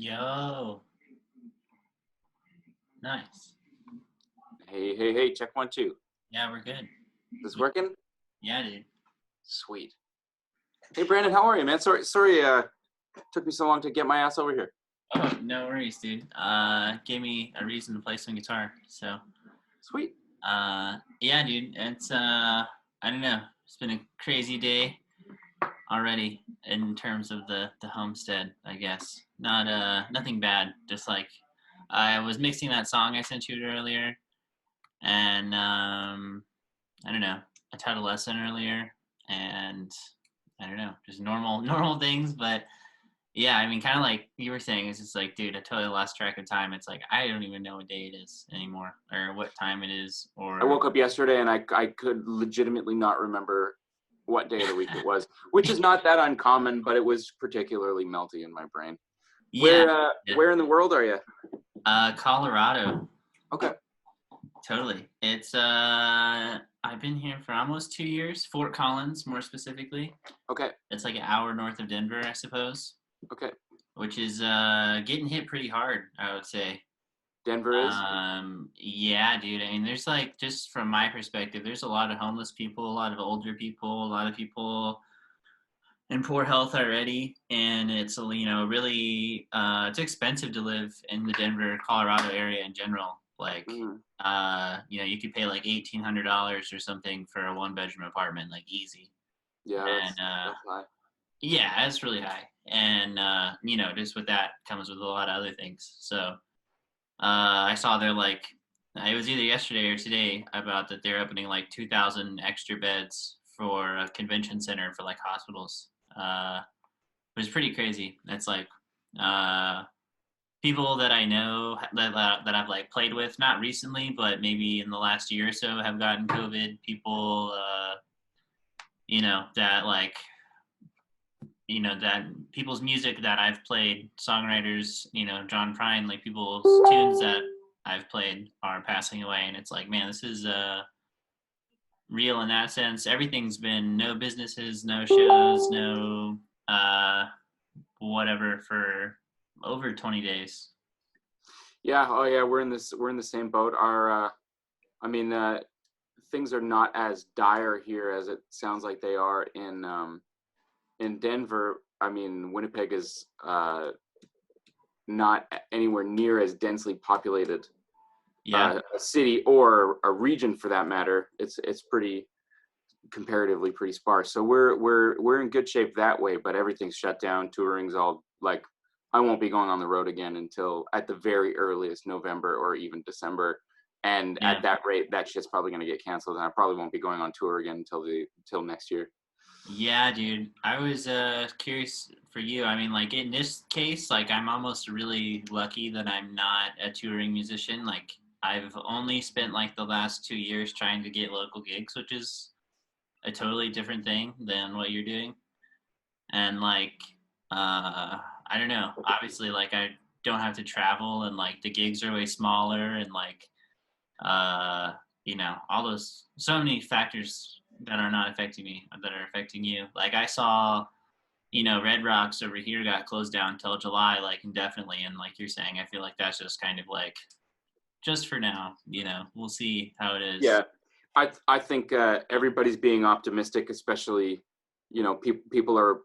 Yo, nice. Hey, check 1 2. Yeah, we're good. This working? Yeah, dude. Sweet. Hey Brandon, how are you, man? Sorry, took me so long to get my ass over here. Oh, no worries, dude. Gave me a reason to play some guitar. So, Sweet. yeah, dude. It's I don't know. It's been a crazy day already in terms of the homestead. I guess not nothing bad. Just like I was mixing that song I sent you earlier, and I don't know. I taught a lesson earlier, and I don't know, just normal things. But yeah, I mean, kind of like you were saying, it's just like, dude, I totally lost track of time. It's like I don't even know what day it is anymore, or what time it is, I or woke up yesterday and I could legitimately not remember what day of the week it was, which is not that uncommon, but it was particularly melty in my brain. yeah, Where in the world are you? Colorado. Okay. Totally. It's I've been here for almost 2 years. Fort Collins, more specifically. Okay. It's like an hour north of Denver, I suppose. Okay. Which is getting hit pretty hard, I would say. Denver is? Yeah, dude. I mean, there's like, just from my perspective, there's a lot of homeless people, a lot of older people, a lot of people in poor health already, and it's really it's expensive to live in the Denver, Colorado area in general. Like, you could pay like $1,800 or something for a 1-bedroom apartment, like easy. Yeah, And that's high. yeah, it's really high, and just with that comes with a lot of other things. So I saw they're like, it was either yesterday or today, about that they're opening like 2,000 extra beds for a convention center for like hospitals. Which is pretty crazy. It's like people that I know that I've like played with, not recently, but maybe in the last year or so, have gotten COVID. People, that like, that people's music that I've played, songwriters, John Prine, like people's tunes that I've played are passing away, and it's like, man, this is real in that sense. Everything's been no businesses, no shows, no whatever for over 20 days. Yeah. Oh yeah. We're in the same boat. Things are not as dire here as it sounds like they are in Denver. I mean, Winnipeg is not anywhere near as densely populated a city or a region for that matter. It's pretty comparatively pretty sparse. So we're in good shape that way, but everything's shut down. Touring's all like, I won't be going on the road again until at the very earliest November or even December. And at that rate, that shit's probably going to get canceled, and I probably won't be going on tour again until next year. Yeah, dude. I was curious for you. I mean, like in this case, like I'm almost really lucky that I'm not a touring musician. Like I've only spent like the last 2 years trying to get local gigs, which is a totally different thing than what you're doing. And like, I don't know. Obviously, like I don't have to travel, and like the gigs are way smaller, and like, all those, so many factors that are not affecting me that are affecting you. Like I saw, Red Rocks over here got closed down until July, like indefinitely. And like you're saying, I feel like that's just kind of like, just for now, we'll see how it is. Yeah. I think everybody's being optimistic, especially, people are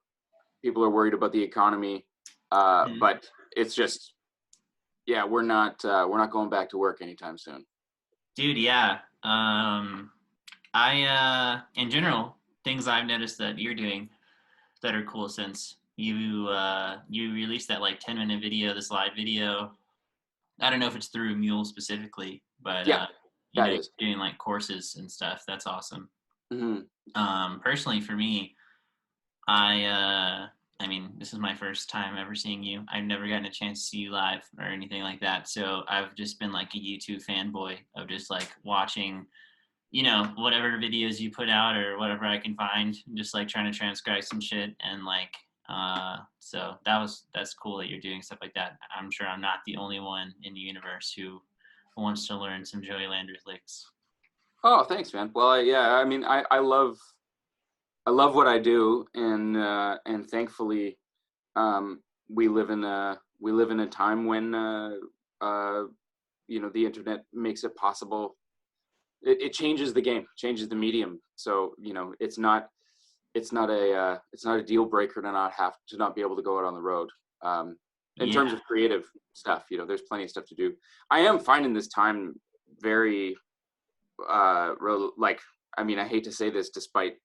worried about the economy, but it's just, yeah, we're not going back to work anytime soon. Dude, yeah. In general, things I've noticed that you're doing that are cool, since you released that like 10-minute video, this live video. I don't know if it's through Mule specifically, but you're doing like courses and stuff. That's awesome. Mm-hmm. Personally, for me, I mean, this is my first time ever seeing you. I've never gotten a chance to see you live or anything like that. So I've just been like a YouTube fanboy of just like watching, whatever videos you put out or whatever I can find, just like trying to transcribe some shit. And like, so that's cool that you're doing stuff like that. I'm sure I'm not the only one in the universe who wants to learn some Joey Landreth licks. Oh, thanks, man. Well, I mean, I love what I do, and thankfully, we live in a we live in a time when the internet makes it possible. It changes the game, changes the medium. So it's not a deal breaker to not be able to go out on the road. In Yeah. terms of creative stuff, there's plenty of stuff to do. I am finding this time very I hate to say this, despite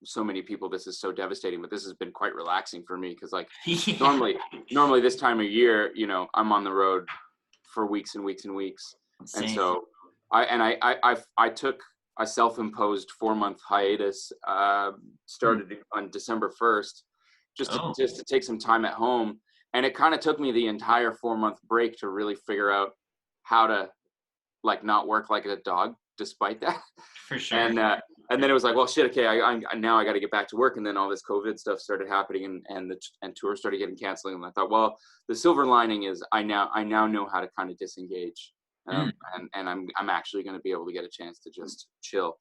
so many people, this is so devastating, but this has been quite relaxing for me because Yeah. normally this time of year, I'm on the road for weeks and weeks and weeks. And Same. so I took a self-imposed 4-month hiatus, started on December 1st, just to take some time at home. And it kind of took me the entire 4-month break to really figure out how to not work like a dog despite that. For sure. And then it was like, well, shit, okay, I now I got to get back to work. And then all this COVID stuff started happening, and tours started getting canceled. And I thought, well, the silver lining is I now know how to kind of disengage, and I'm actually going to be able to get a chance to just chill.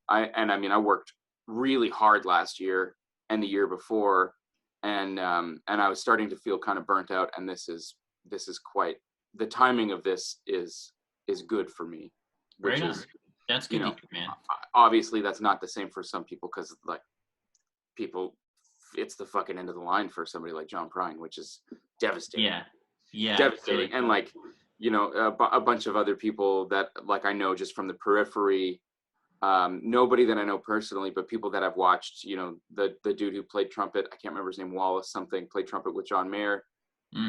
I worked really hard last year and the year before, and I was starting to feel kind of burnt out. And this is quite, the timing of this is good for me, which is, that's good, man. Obviously that's not the same for some people, because it's the fucking end of the line for somebody like John Prine, which is devastating. Yeah, devastating. And a bunch of other people that I know just from the periphery, nobody that I know personally, but people that I've watched, the dude who played trumpet, I can't remember his name, Wallace something, played trumpet with John Mayer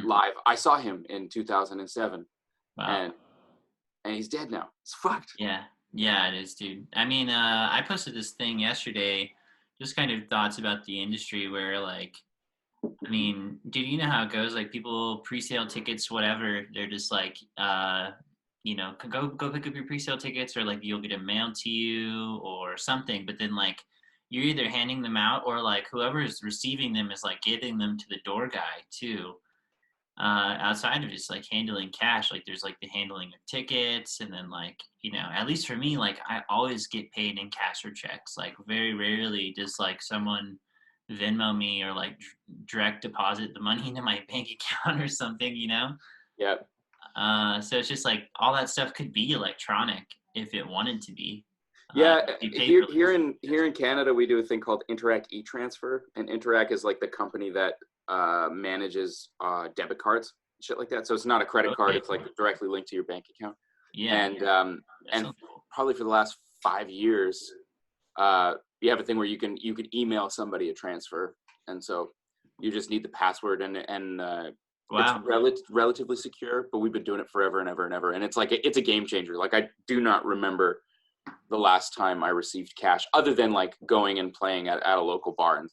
live. I saw him in 2007. Wow. And he's dead now. It's fucked. Yeah, it is, dude. I mean, I posted this thing yesterday, just kind of thoughts about the industry where, dude, you know how it goes. People pre-sale tickets, whatever. They're just go pick up your pre-sale tickets, or you'll get them mailed to you or something. But then you're either handing them out, or whoever is receiving them is giving them to the door guy too. Outside of just handling cash, there's the handling of tickets, and then at least for me, I always get paid in cash or checks. Very rarely does someone Venmo me or direct deposit the money into my bank account or something, Yeah. So it's just all that stuff could be electronic if it wanted to be. Here in Canada, we do a thing called Interac e-transfer, and Interac is the company that manages debit cards, shit like that. So it's not a credit card; it's directly linked to your bank account. And probably for the last 5 years, you have a thing where you can email somebody a transfer, and so you just need the password, and wow. It's relatively secure. But we've been doing it forever and ever and ever, and it's it's a game changer. I do not remember the last time I received cash, other than going and playing at a local bar, and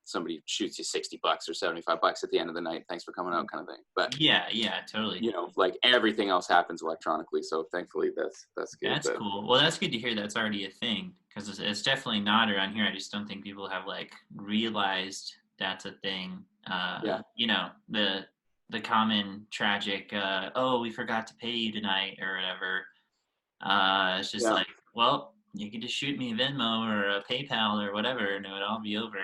somebody shoots you $60 or $75 at the end of the night, thanks for coming out, kind of thing. But yeah, totally. Everything else happens electronically, so thankfully that's good. That's cool. Well, that's good to hear. That's already a thing, because it's definitely not around here. I just don't think people have realized that's a thing. The common tragic we forgot to pay you tonight or whatever. It's just well, you could just shoot me a Venmo or a PayPal or whatever, and it would all be over.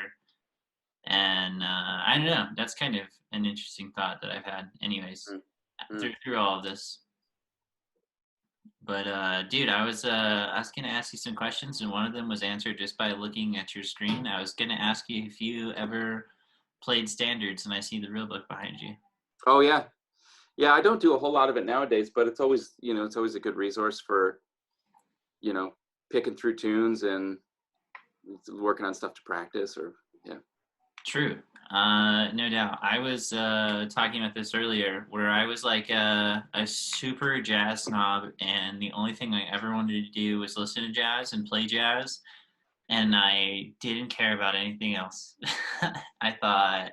And I don't know. That's kind of an interesting thought that I've had, anyways, through all of this. But dude, I was gonna ask you some questions, and one of them was answered just by looking at your screen. I was gonna ask you if you ever played standards, and I see the real book behind you. Oh yeah. I don't do a whole lot of it nowadays, but it's always a good resource for picking through tunes and working on stuff to practice, or True. No doubt. I was talking about this earlier, where I was a super jazz snob, and the only thing I ever wanted to do was listen to jazz and play jazz, and I didn't care about anything else. I thought,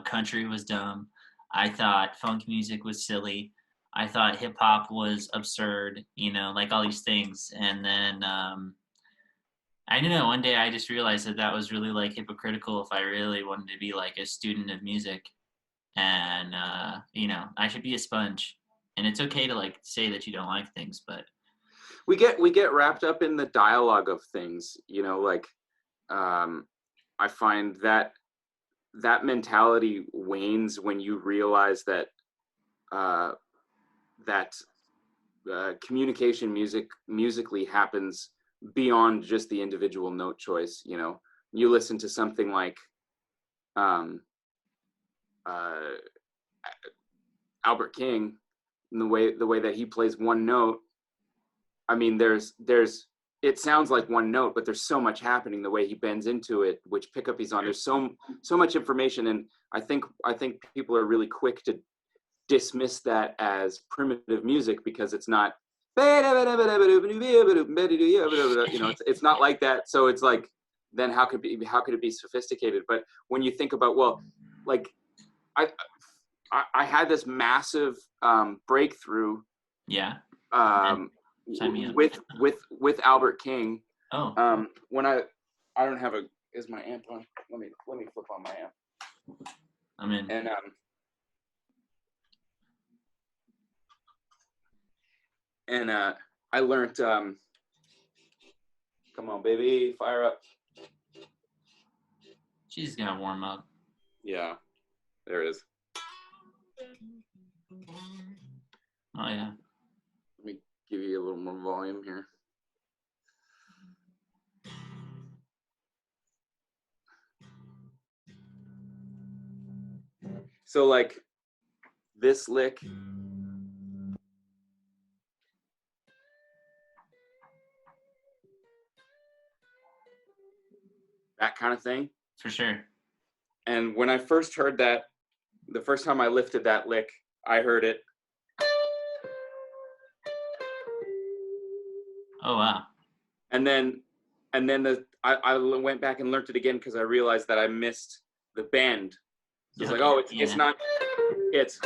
country was dumb. I thought funk music was silly. I thought hip hop was absurd, all these things. And then I don't know, one day I just realized that was really hypocritical if I really wanted to be a student of music. And I should be a sponge. And it's okay to say that you don't like things, but we get wrapped up in the dialogue of things, I find that that mentality wanes when you realize that that communication musically happens beyond just the individual note choice. You know, you listen to something like um, Albert King, and the way that he plays one note. I mean, there's it sounds like one note, but there's so much happening the way he bends into it, which pickup he's on. There's so much information, and I think people are really quick to dismiss that as primitive music because it's not, you know, it's not like that. So it's like, then how could it be sophisticated? But when you think about, well, like I had this massive breakthrough. Yeah. With Albert King. Oh. When I don't have is my amp on? Let me flip on my amp. I'm in. And I learned come on baby, fire up. She's gonna warm up. Yeah, there it is. Oh yeah. Let me give you a little more volume here. So like this lick, that kind of thing. For sure. And when I first heard that, the first time I lifted that lick, I heard it. Oh wow. And then I went back and learned it again because I realized that I missed the bend. So it's like, oh, it's not, it's.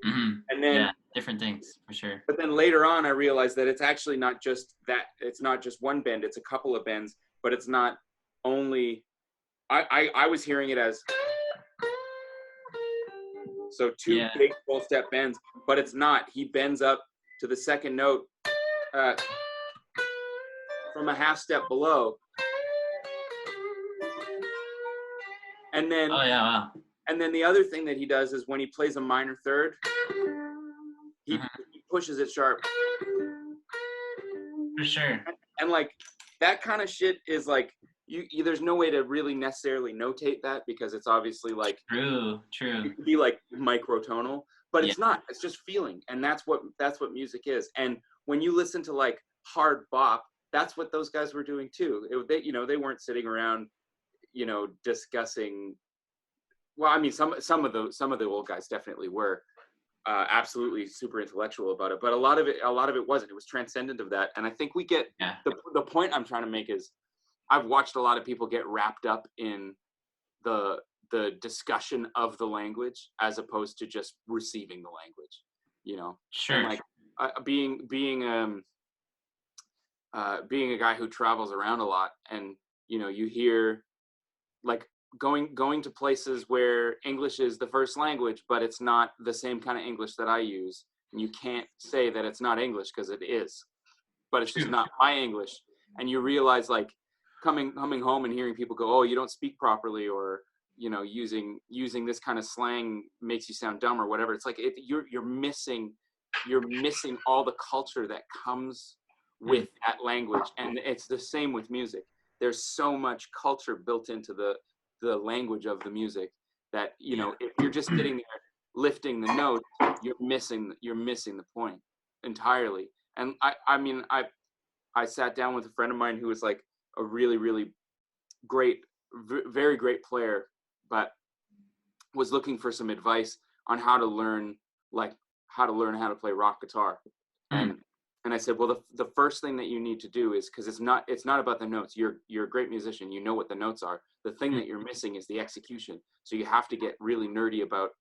Mm-hmm. And then different things for sure. But then later on, I realized that it's actually not just that. It's not just one bend. It's a couple of bends, but it's not only. I was hearing it as. So two big full step bends, but it's not. He bends up to the second note from a half step below. And then, oh yeah, wow. And then the other thing that he does is when he plays a minor third, he pushes it sharp. For sure. And like that kind of shit is like you there's no way to really necessarily notate that because it's obviously like true. It could be like microtonal, but it's not. It's just feeling, and that's what music is. And when you listen to like hard bop, that's what those guys were doing too. They weren't sitting around, discussing. Well, I mean, some of the old guys definitely were absolutely super intellectual about it, but a lot of it wasn't. It was transcendent of that. And I think we get the point I'm trying to make is I've watched a lot of people get wrapped up in the discussion of the language as opposed to just receiving the language, Sure. And like being a guy who travels around a lot, and you hear like going to places where English is the first language, but it's not the same kind of English that I use, and you can't say that it's not English because it is, but it's just not my English. And you realize like coming home and hearing people go, oh, you don't speak properly, or using this kind of slang makes you sound dumb or whatever. It's like you're missing all the culture that comes with that language. And it's the same with music. There's so much culture built into the language of the music that if you're just sitting there lifting the note, you're missing the point entirely. And I sat down with a friend of mine who was like a really, really great, very great player, but was looking for some advice on how to learn how to play rock guitar. And I said, well, the first thing that you need to do is, because it's not about the notes. You're a great musician. You know what the notes are. The thing that you're missing is the execution. So you have to get really nerdy about,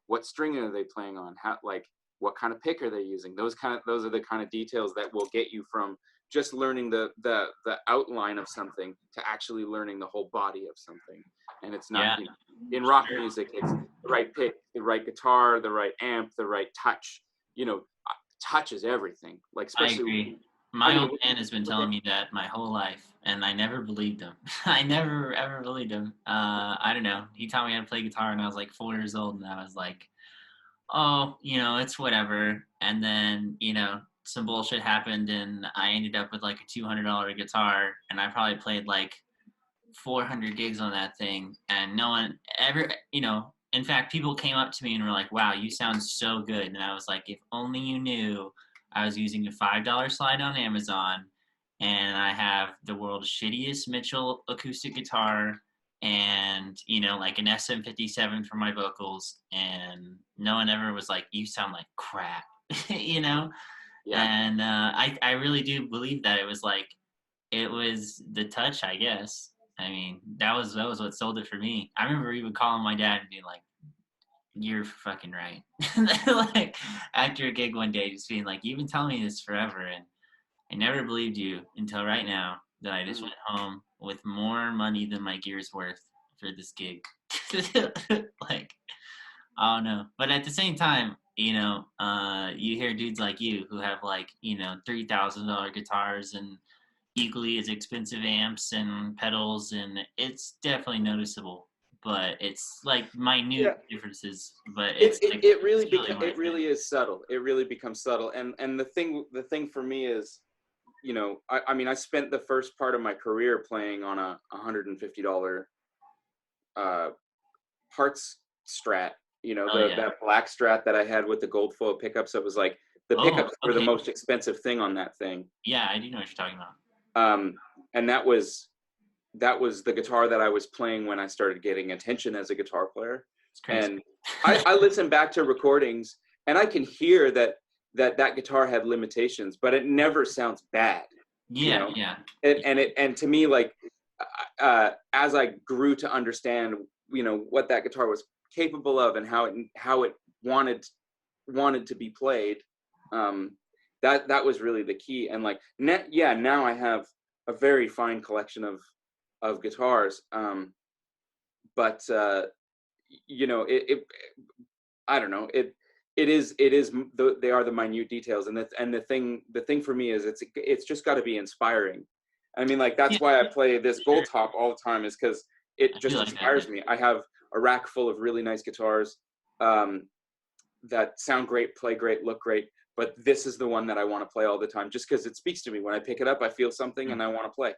what string are they playing on? How, like, what kind of pick are they using? Those are the kind of details that will get you from just learning the outline of something to actually learning the whole body of something. And it's not, in rock music, it's the right pick, the right guitar, the right amp, the right touch. Touch is everything. Like, especially My old man has been telling me that my whole life, and I never believed him. I never ever believed him. I don't know. He taught me how to play guitar when I was like 4 years old, and I was like, oh, it's whatever. And then, some bullshit happened, and I ended up with like a $200 guitar, and I probably played like 400 gigs on that thing, and no one ever, in fact, people came up to me and were like, wow, you sound so good. And I was like, if only you knew I was using a $5 slide on Amazon, and I have the world's shittiest Mitchell acoustic guitar, and like an SM57 for my vocals, and no one ever was like, you sound like crap. Yeah. And I really do believe that it was the touch, I guess. I mean, that was what sold it for me. I remember even calling my dad and being like, you're fucking right. Like, after a gig one day, just being like, you've been telling me this forever, and I never believed you until right now that I just went home with more money than my gear's worth for this gig. Like, I don't know. But at the same time, you hear dudes like you who have like, $3,000 guitars and equally as expensive amps and pedals, and it's definitely noticeable. But it's like minute differences. But it really is subtle. It really becomes subtle. And the thing for me is, I mean, I spent the first part of my career playing on a $150 parts Strat. That black Strat that I had with the gold foil pickups. It was like the pickups were the most expensive thing on that thing. Yeah, I do know what you're talking about. And that was the guitar that I was playing when I started getting attention as a guitar player. It's crazy. And I listen back to recordings, and I can hear that guitar had limitations, but it never sounds bad. Yeah. And to me, like, as I grew to understand, what that guitar was capable of and how it wanted to be played, that was really the key. And like, now I have a very fine collection of guitars, but I don't know, they are the minute details, and the thing for me is it's just got to be inspiring. I mean, like, that's why I play this Gold Top all the time, is because it just inspires me. I have a rack full of really nice guitars that sound great, play great, look great, but this is the one that I want to play all the time, just because it speaks to me. When I pick it up, I feel something and I want to play.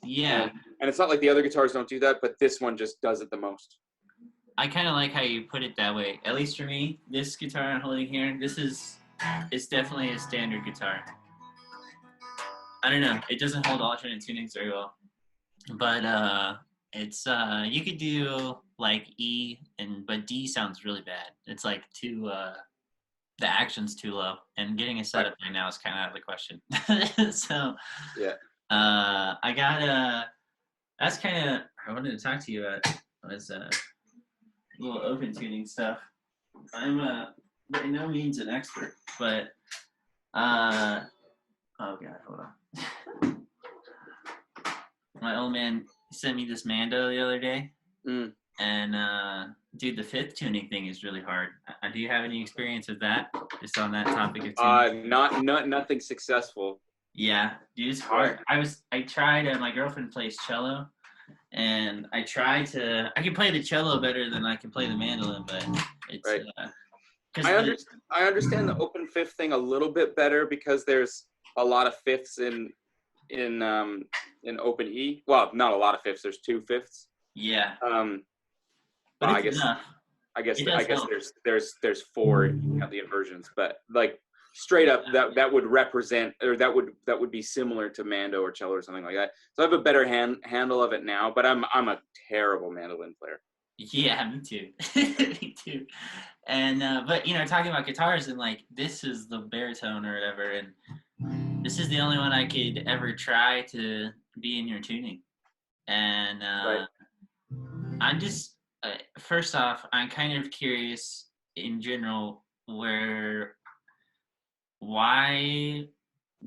Yeah. And it's not like the other guitars don't do that, but this one just does it the most. I kind of like how you put it that way. At least for me, this guitar I'm holding here, it's definitely a standard guitar. I don't know. It doesn't hold alternate tunings very well. But it's you could do like E, but D sounds really bad. It's like too the action's too low, and getting a setup right now is kind of out of the question. So yeah, I got that's kind of I wanted to talk to you about was little open tuning stuff. I'm by no means an expert, but oh god, hold on. My old man sent me this Mando the other day, and dude, the fifth tuning thing is really hard. Do you have any experience with that? Just on that topic of tuning? Nothing successful. Yeah, dude, it's hard. I tried. My girlfriend plays cello, and I can play the cello better than I can play the mandolin, but it's right. I understand the open fifth thing a little bit better, because there's a lot of fifths in open E. Well, not a lot of fifths. There's 2 fifths. Yeah. But I guess there's 4 if you count the inversions. But like, straight up, that would represent, or that would be similar to Mando or cello or something like that. So I have a better handle of it now. But I'm a terrible mandolin player. Yeah, me too. Me too. And but talking about guitars, and like, this is the baritone or whatever, and this is the only one I could ever try to be in your tuning. And right. I'm just first off, I'm kind of curious in general, why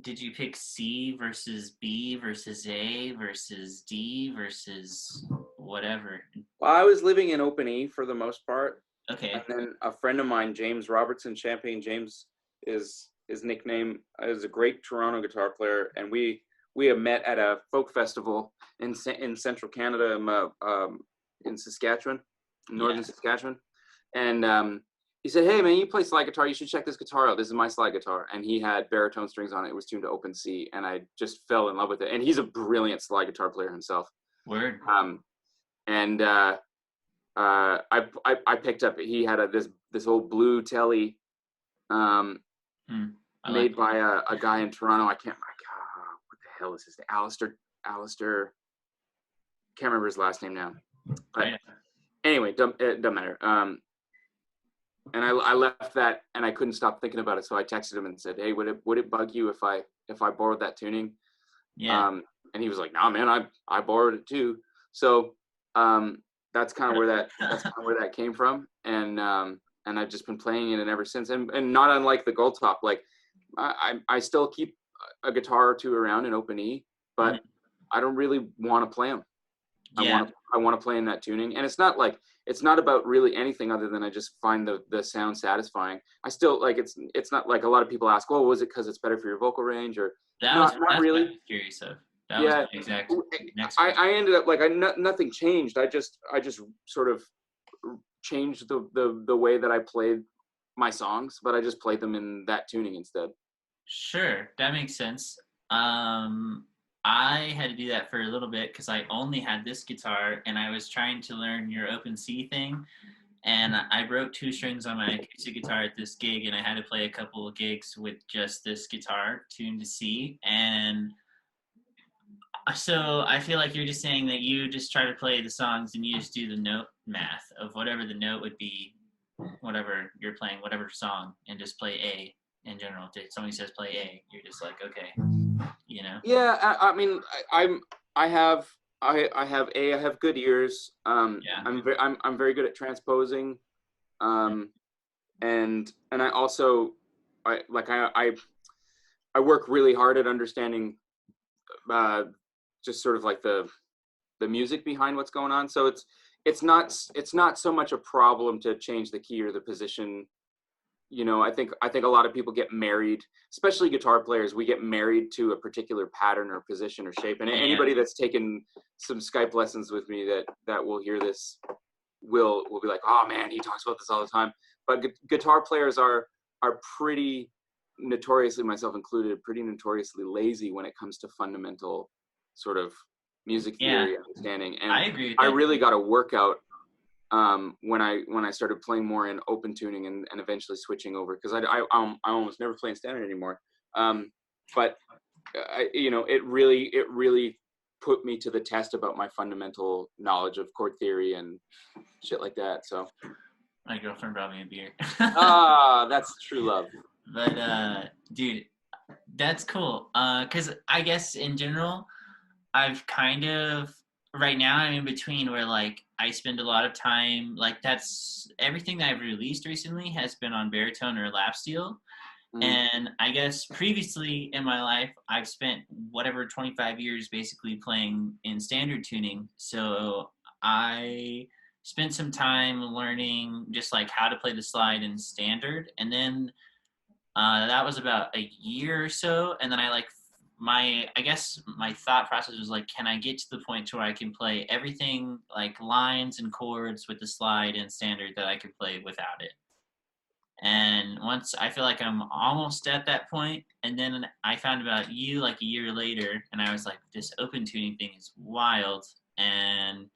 did you pick C versus B versus A versus D versus whatever? Well, I was living in open E for the most part. Okay. And then a friend of mine, James Robertson, Champagne James, is his nickname, is a great Toronto guitar player, and we have met at a folk festival in central Canada, in Saskatchewan, northern Saskatchewan, and he said, "Hey man, you play slide guitar. You should check this guitar out. This is my slide guitar." And he had baritone strings on it. It was tuned to open C, and I just fell in love with it. And he's a brilliant slide guitar player himself. Word. I picked up. He had this old blue telly, made by a guy in Toronto. I can't. What the hell is his name? Alistair. Can't remember his last name now. But anyway, it doesn't matter. And I left that, and I couldn't stop thinking about it. So I texted him and said, "Hey, would it bug you if I borrowed that tuning?" Yeah. And he was like, "Nah, man, I borrowed it too." So that's kind of where that came from, and I've just been playing it ever since. And not unlike the Gold Top, like I still keep a guitar or two around in open E, but I don't really want to play them. Yeah. I want to play in that tuning, and it's not about really anything other than I just find the sound satisfying. I still like it's not like a lot of people ask, "Oh, was it because it's better for your vocal range?" Or that's really. What I was curious of. That was the exact next question. I ended up like nothing changed. I just sort of changed the way that I played my songs, but I just played them in that tuning instead. Sure, that makes sense. I had to do that for a little bit because I only had this guitar and I was trying to learn your open C thing. And I broke 2 strings on my acoustic guitar at this gig, and I had to play a couple of gigs with just this guitar tuned to C. And so I feel like you're just saying that you just try to play the songs and you just do the note math of whatever the note would be, whatever you're playing, whatever song, and just play A in general. If somebody says play A, you're just like, okay, you know? Yeah, I mean, I have good ears. I'm very good at transposing, and I also I work really hard at understanding just sort of like the music behind what's going on. So it's not so much a problem to change the key or the position. You know, I think a lot of people get married, especially guitar players. We get married to a particular pattern or position or shape. And anybody that's taken some Skype lessons with me that will hear this will be like, "Oh man, he talks about this all the time." But guitar players are pretty notoriously, myself included, pretty notoriously lazy when it comes to fundamental sort of music theory understanding. And I agree with that. I really got to work out when I started playing more in open tuning and eventually switching over, because I almost never play in standard anymore. But it really put me to the test about my fundamental knowledge of chord theory and shit like that. So my girlfriend brought me a beer. That's true love. But dude, that's cool. Because I guess in general, I've kind of right now I'm in between where like I spend a lot of time, like that's everything that I've released recently has been on baritone or lap steel. And I guess previously in my life I've spent whatever 25 years basically playing in standard tuning. So I spent some time learning just like how to play the slide in standard, and then that was about a year or so, and then I guess my thought process was like, can I get to the point to where I can play everything like lines and chords with the slide and standard that I could play without it? And once I feel like I'm almost at that point, and then I found about you like a year later, and I was like, this open tuning thing is wild. And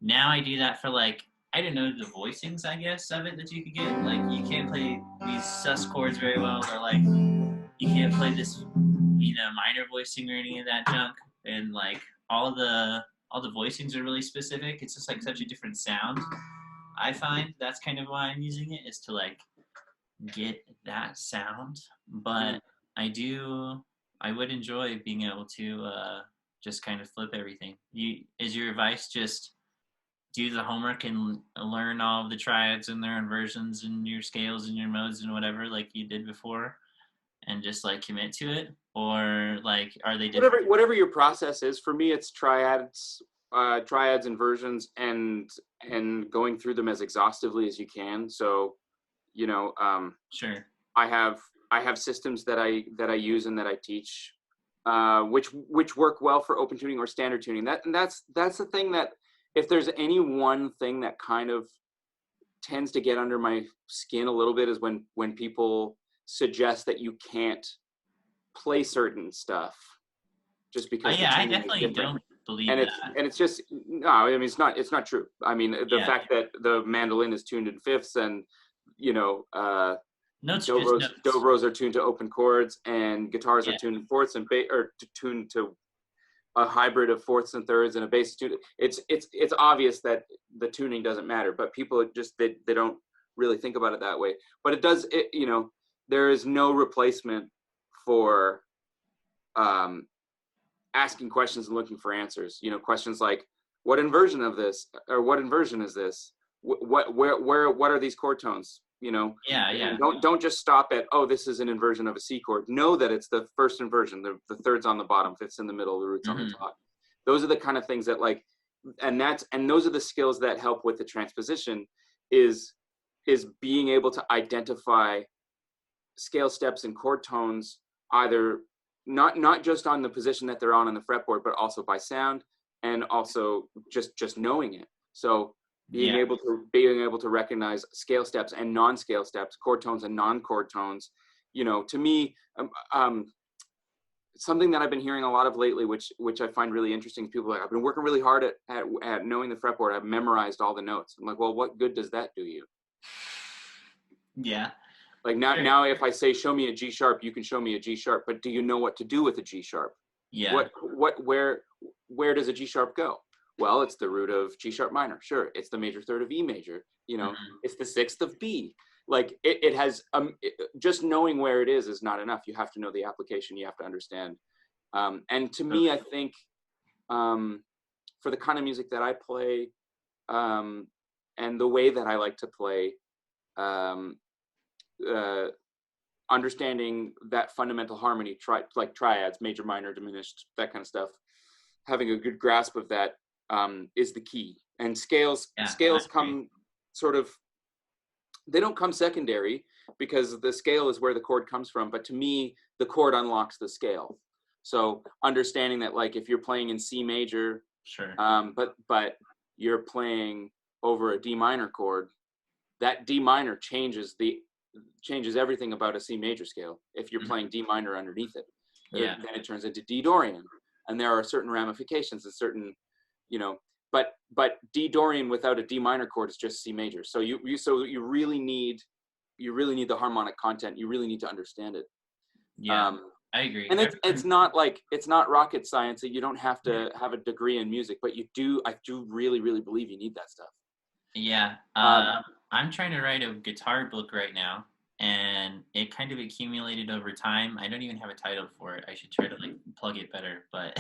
now I do that for like, I don't know, the voicings, I guess, of it that you could get. Like, you can't play these sus chords very well, or like, you can't play this, minor voicing or any of that junk. And like, all the voicings are really specific. It's just like such a different sound. I find that's kind of why I'm using it, is to like get that sound. But I would enjoy being able to just kind of flip everything. Is your advice just do the homework and learn all of the triads and their inversions and your scales and your modes and whatever like you did before, and just like commit to it? Or like, are they different? Whatever your process is? For me, it's triads, inversions, and going through them as exhaustively as you can. So, sure. I have have systems that I use and that I teach, which work well for open tuning or standard tuning. That's the thing, that if there's any one thing that kind of tends to get under my skin a little bit, is when people suggest that you can't play certain stuff just because the Yeah, I tuning is definitely different. don't believe And that. it's just, no, I mean, it's not true. I mean, the Yeah, fact that the mandolin is tuned in fifths, and you know, notes are just notes. dobros are tuned to open chords, and guitars are Yeah, tuned in fourths, and tuned to a hybrid of fourths and thirds, and a bass tuned. It's obvious that the tuning doesn't matter, but people just they don't really think about it that way. But it does. There is no replacement for asking questions and looking for answers. Questions like, what inversion of this, or what inversion is this? What are these chord tones? yeah. And don't just stop at, oh, this is an inversion of a C chord. Know that it's the first inversion, the thirds on the bottom, fifths in the middle, the roots on the top. Those are the kind of things that, like, and those are the skills that help with the transposition, is being able to identify scale steps and chord tones, either not just on the position that they're on the fretboard, but also by sound, and also just knowing it. So being able to recognize scale steps and non-scale steps, chord tones and non-chord tones, to me, something that I've been hearing a lot of lately, which I find really interesting. People are like, I've been working really hard at knowing the fretboard. I've memorized all the notes. I'm like, well, what good does that do you? Yeah. Like now, if I say, show me a G sharp, you can show me a G sharp, but do you know what to do with a G sharp? Yeah. Where does a G sharp go? Well, it's the root of G sharp minor. Sure. It's the major third of E major. It's the sixth of B. Like it has, just knowing where it is not enough. You have to know the application. You have to understand. And to me, I think, for the kind of music that I play, and the way that I like to play, understanding that fundamental harmony, like triads, major, minor, diminished, that kind of stuff, having a good grasp of that, is the key. And scales come sort of, they don't come secondary, because the scale is where the chord comes from. But to me, the chord unlocks the scale. So understanding that, like, if you're playing in C major, Sure. But you're playing over a D minor chord, that D minor changes everything about a C major scale. If you're playing D minor underneath it, then it turns into D Dorian, and there are certain ramifications and certain, but D Dorian without a D minor chord is just C major. So you really need the harmonic content. You really need to understand it. Yeah, I agree. And it's not rocket science. You don't have to have a degree in music, but I do really, really believe you need that stuff. Yeah. I'm trying to write a guitar book right now, and it kind of accumulated over time. I don't even have a title for it. I should try to plug it better, but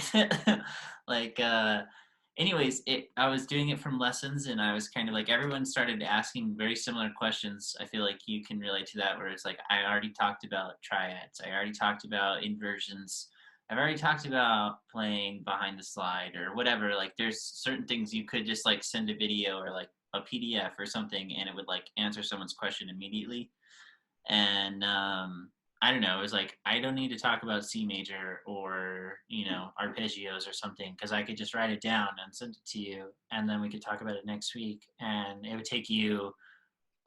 anyways, I was doing it from lessons, and I was kind of everyone started asking very similar questions. I feel like you can relate to that, where it's like, I already talked about triads. I already talked about inversions. I've already talked about playing behind the slide or whatever. There's certain things you could just send a video or a PDF or something, and it would answer someone's question immediately. And I don't know, it was I don't need to talk about C major or arpeggios or something, because I could just write it down and send it to you, and then we could talk about it next week, and it would take you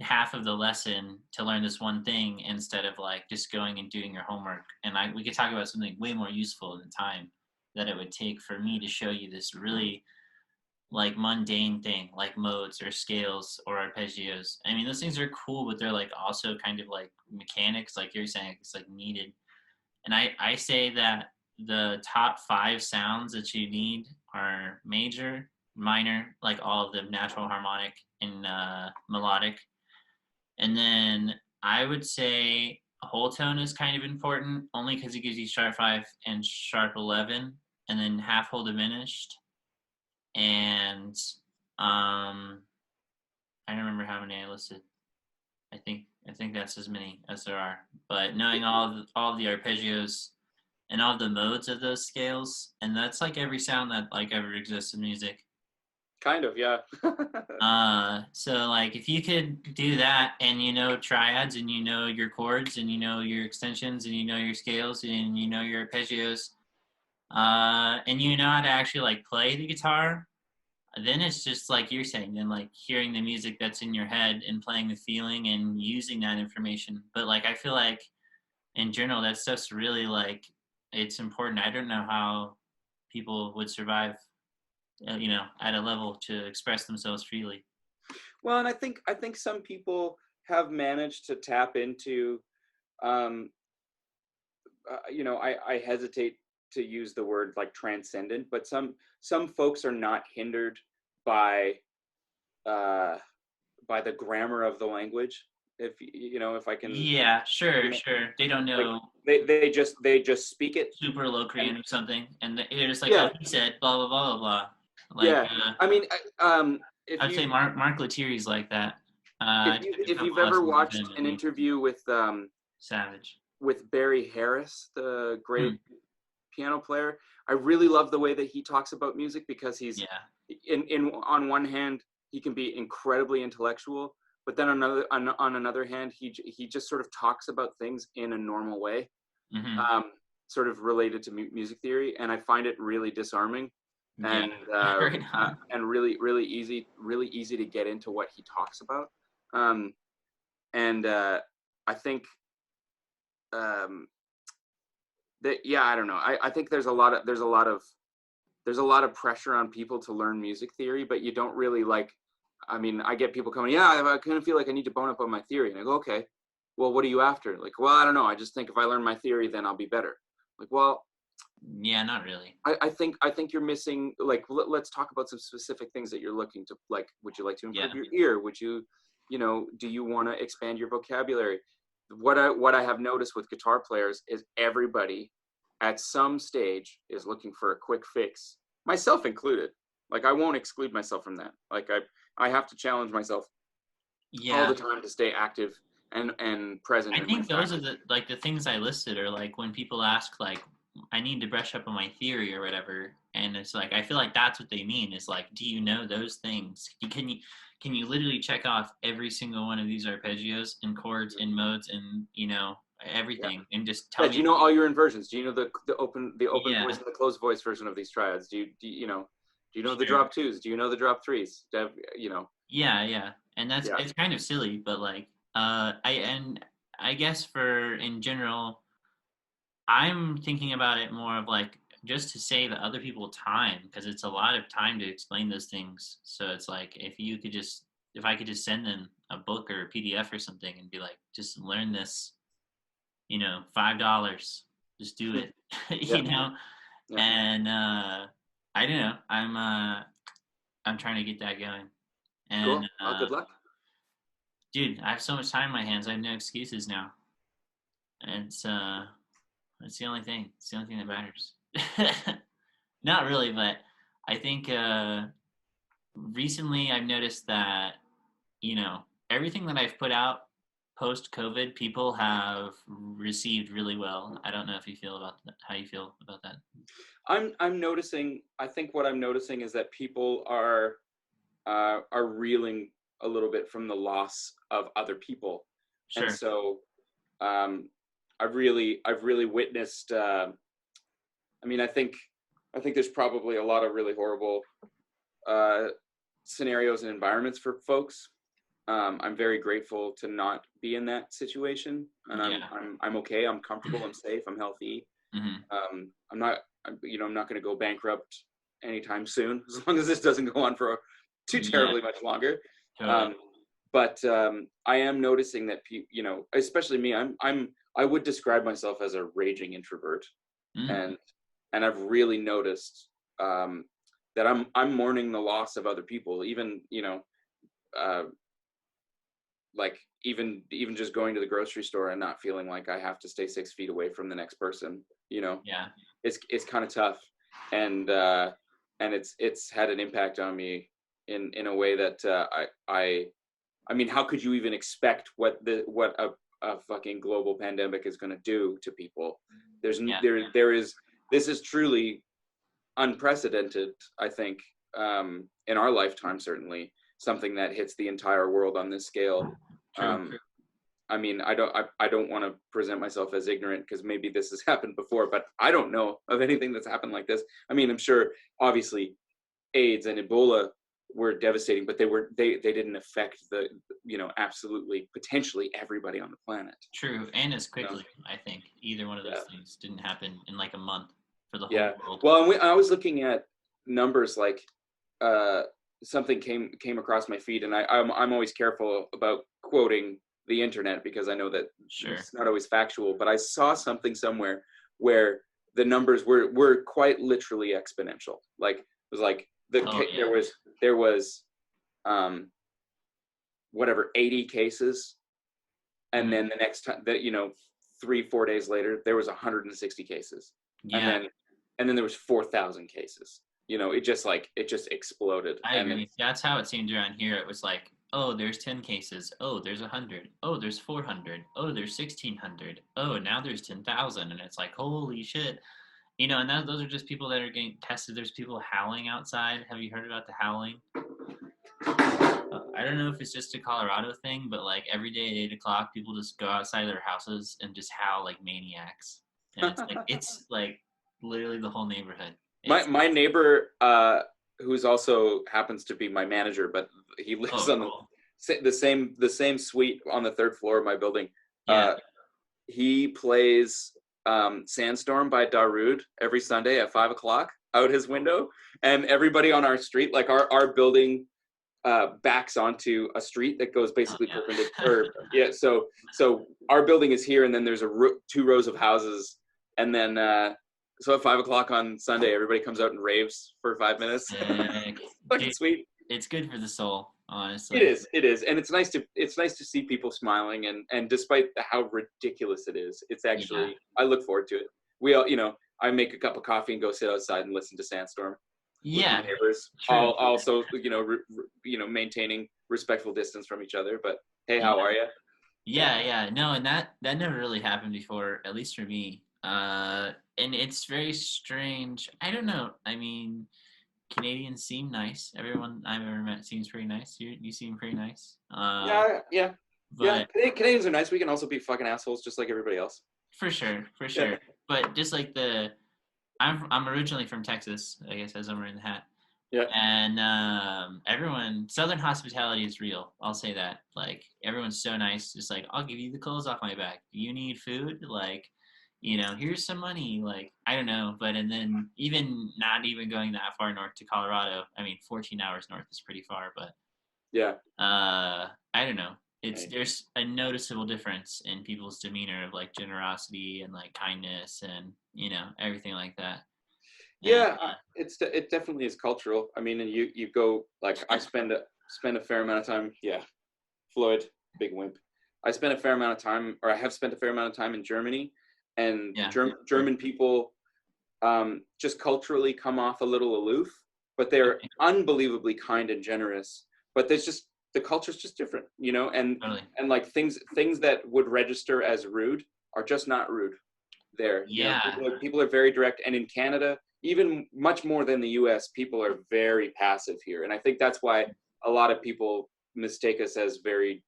half of the lesson to learn this one thing, instead of just going and doing your homework. And we could talk about something way more useful in the time that it would take for me to show you this really mundane thing, like modes or scales or arpeggios. I mean, those things are cool, but they're also kind of mechanics, like you're saying. It's needed. And I say that the top 5 sounds that you need are major, minor, all of them, natural, harmonic, and melodic. And then I would say whole tone is kind of important, only because it gives you sharp 5 and sharp 11, and then half whole diminished. And I don't remember how many I listed. I think that's as many as there are. But knowing all of the arpeggios and all the modes of those scales, and that's every sound that ever exists in music. kind of, yeah. So like if you could do that and you know triads and you know your chords and you know your extensions and you know your scales and you know your arpeggios, and you know how to actually like play the guitar, then it's just like you're saying, then like hearing the music that's in your head and playing the feeling and using that information. But like I feel like in general that stuff's really like it's important. I don't know how people would survive, at a level to express themselves freely. Well, and I think some people have managed to tap into, um, I hesitate to use the word like transcendent, but some folks are not hindered by uh, by the grammar of the language. If I can, Yeah, you sure, know, sure. They don't like know they just speak it, super low and Korean or something, and they're just like, oh, yeah, he said blah blah blah blah blah. Like, yeah. I mean, I'd say Mark Lettieri's like that. I took a if couple you've ever lessons with watched him, an and he's interview savage. with Barry Harris, the great Hmm. piano player, I really love the way that he talks about music, because he's Yeah. in on one hand he can be incredibly intellectual, but then on another hand he just sort of talks about things in a normal way, Hmm. um, sort of related to music theory, and I find it really disarming, Yeah. Right on. and really easy to get into what he talks about, um, and I think, um, that, yeah, I don't know. I think there's a lot of pressure on people to learn music theory, but you don't really like. I mean, I get people coming, yeah, I kind of feel like I need to bone up on my theory, and I go, okay, well, what are you after? Like, well, I don't know. I just think if I learn my theory, then I'll be better. Like, well, Yeah, not really. I think you're missing. Like, let's talk about some specific things that you're looking to. Like, would you like to Yeah. improve your ear? Would you, do you want to expand your vocabulary? What I have noticed with guitar players is everybody at some stage is looking for a quick fix, myself included. Like, I won't exclude myself from that. Like, I have to challenge myself all Yeah. the time to stay active and present I in my think those are practice. the things I listed are like when people ask like I need to brush up on my theory or whatever, and it's like I feel like that's what they mean is like, do you know those things? Can you literally check off every single one of these arpeggios and chords and modes and Yeah. everything and just tell Yeah. Do me? you know all your inversions? Do you know the open Yeah, voice and the closed voice version of these triads? Do you know the sure. drop twos? Do you know the drop threes? Yeah, yeah, and that's Yeah. it's kind of silly, but like I guess for in general I'm thinking about it more of like just to save other people time because it's a lot of time to explain those things. So it's like if I could just send them a book or a PDF or something and be like, just learn this, $5, just do it, Yeah. Yeah. And I don't know. I'm trying to get that going, and Cool. Well, good luck. dude, I have so much time in my hands. I have no excuses now. And it's the only thing. It's the only thing that matters. Not really, but I think recently I've noticed that everything that I've put out post COVID, people have received really well. I don't know if you feel about that, how you feel about that. I'm noticing. I think what I'm noticing is that people are reeling a little bit from the loss of other people, and Sure. so, um, I've really witnessed. I mean, I think there's probably a lot of really horrible uh, scenarios and environments for folks. I'm very grateful to not be in that situation, and I'm Yeah. I'm I'm okay. I'm comfortable. I'm safe. I'm healthy. Hmm. I'm not going to go bankrupt anytime soon, as long as this doesn't go on for too Yeah. terribly much longer. Totally. Um, but I am noticing that especially me, I would describe myself as a raging introvert, Mm. and I've really noticed, that I'm mourning the loss of other people, even uh, like even just going to the grocery store and not feeling like I have to stay 6 feet away from the next person. Yeah. It's kind of tough, and it's had an impact on me in a way that I mean, how could you even expect what a fucking global pandemic is going to do to people? There's Yeah. there is this is truly unprecedented, I think, in our lifetime, certainly something that hits the entire world on this scale. True. I mean, I don't want to present myself as ignorant because maybe this has happened before, but I don't know of anything that's happened like this. I mean, I'm sure obviously AIDS and Ebola were devastating, but they didn't affect the, absolutely potentially everybody on the planet. True, and as quickly, I think either one of those things didn't happen in like a month for the whole world. Well, I was looking at numbers like something came across my feed, and I'm always careful about quoting the internet because I know that it's not always factual. But I saw something somewhere where the numbers were quite literally exponential. Like it was like there was whatever 80 cases, and then the next time that 3-4 days later there was 160 cases, and then there was 4,000 cases. It just exploded. I agree. That's how it seemed around here. It was like, oh, there's 10 cases. Oh, there's 100. Oh, there's 400. Oh, there's 1,600. Oh, now there's 10,000. And it's like, holy shit. And those are just people that are getting tested. There's people howling outside. Have you heard about the howling? I don't know if it's just a Colorado thing, but like every day at 8 o'clock, people just go outside their houses and just howl like maniacs. And it's like literally the whole neighborhood. My neighbor, who's also happens to be my manager, but he lives on the same suite on the third floor of my building. He plays Sandstorm by Darude every Sunday at 5 o'clock out his window, and everybody on our street, like our building, backs onto a street that goes basically perpendicular. So our building is here, and then there's 2 rows of houses, and then so at 5 o'clock on Sunday, everybody comes out and raves for 5 minutes. Fucking sweet. It's good for the soul, honestly. It is, and it's nice to see people smiling, and despite how ridiculous it is, it's actually I look forward to it. We all, I make a cup of coffee and go sit outside and listen to Sandstorm. With my neighbors, also maintaining respectful distance from each other. But hey, how are you? No, and that never really happened before, at least for me. And it's very strange. I don't know. I mean, Canadians seem nice. Everyone I've ever met seems pretty nice. You seem pretty nice. Yeah. Canadians are nice. We can also be fucking assholes just like everybody else. For sure. Yeah. But just like I'm originally from Texas, I guess, as I'm wearing the hat. Yeah. And everyone, Southern hospitality is real. I'll say that. Like, everyone's so nice. Just like, I'll give you the clothes off my back. Do you need food? Like, here's some money. Like, I don't know. But, and then not even going that far north to Colorado. I mean, 14 hours north is pretty far, but. Yeah. I don't know. There's a noticeable difference in people's demeanor of like generosity and like kindness and everything like that. It definitely is cultural. I mean, and you go like I spend a fair amount of time. Yeah, Floyd, big wimp. I have spent a fair amount of time in Germany, and German people just culturally come off a little aloof, but they're unbelievably kind and generous. But the culture's just different, and like things that would register as rude are just not rude there. People are very direct, and in Canada, even much more than the US, people are very passive here, and I think that's why a lot of people mistake us as very,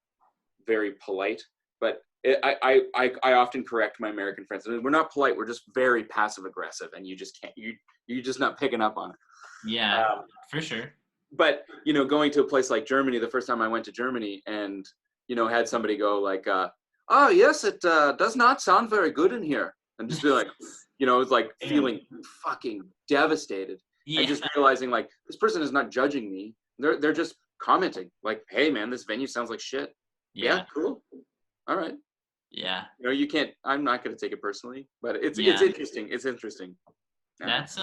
very polite. But I often correct my American friends. We're not polite. We're just very passive aggressive, and you just can't. You're just not picking up on it. Yeah, for sure. But, going to a place like Germany, the first time I went to Germany and, had somebody go like, oh, yes, it does not sound very good in here. And just be like, it was like feeling fucking devastated. And just realizing like, this person is not judging me. They're just commenting like, hey, man, this venue sounds like shit. Yeah, cool. All right. Yeah. You can't, I'm not going to take it personally, but it's interesting. It's interesting. That's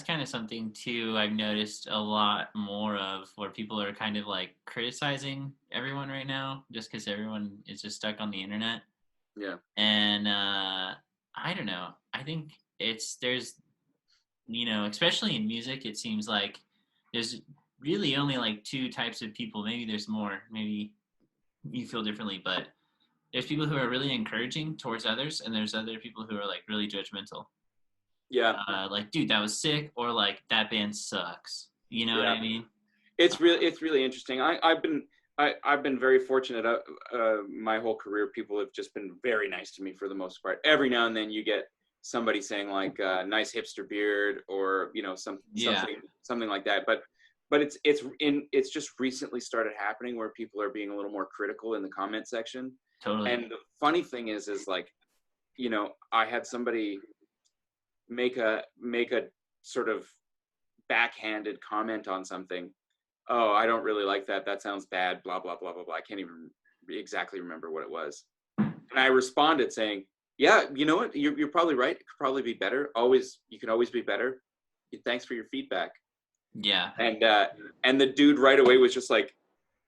kind of something too I've noticed a lot more of, where people are kind of like criticizing everyone right now just because everyone is just stuck on the internet. Yeah. And I don't know. I think there's especially in music, it seems like there's really only like 2 types of people. Maybe there's more. Maybe you feel differently, but there's people who are really encouraging towards others, and there's other people who are like really judgmental. Yeah. Like, dude, that was sick, or like that band sucks. You know what Yeah. I mean? It's really interesting. I've been very fortunate. My whole career, people have just been very nice to me for the most part. Every now and then you get somebody saying like nice hipster beard, or Yeah, something like that. But it's just recently started happening where people are being a little more critical in the comment section. totally. And the funny thing is like, I had somebody make a sort of backhanded comment on something. Oh, I don't really like that. That sounds bad. Blah blah blah blah blah. I can't even exactly remember what it was. And I responded saying, "Yeah, you know what? You're probably right. It could probably be better. You can always be better. Thanks for your feedback." Yeah. And the dude right away was just like,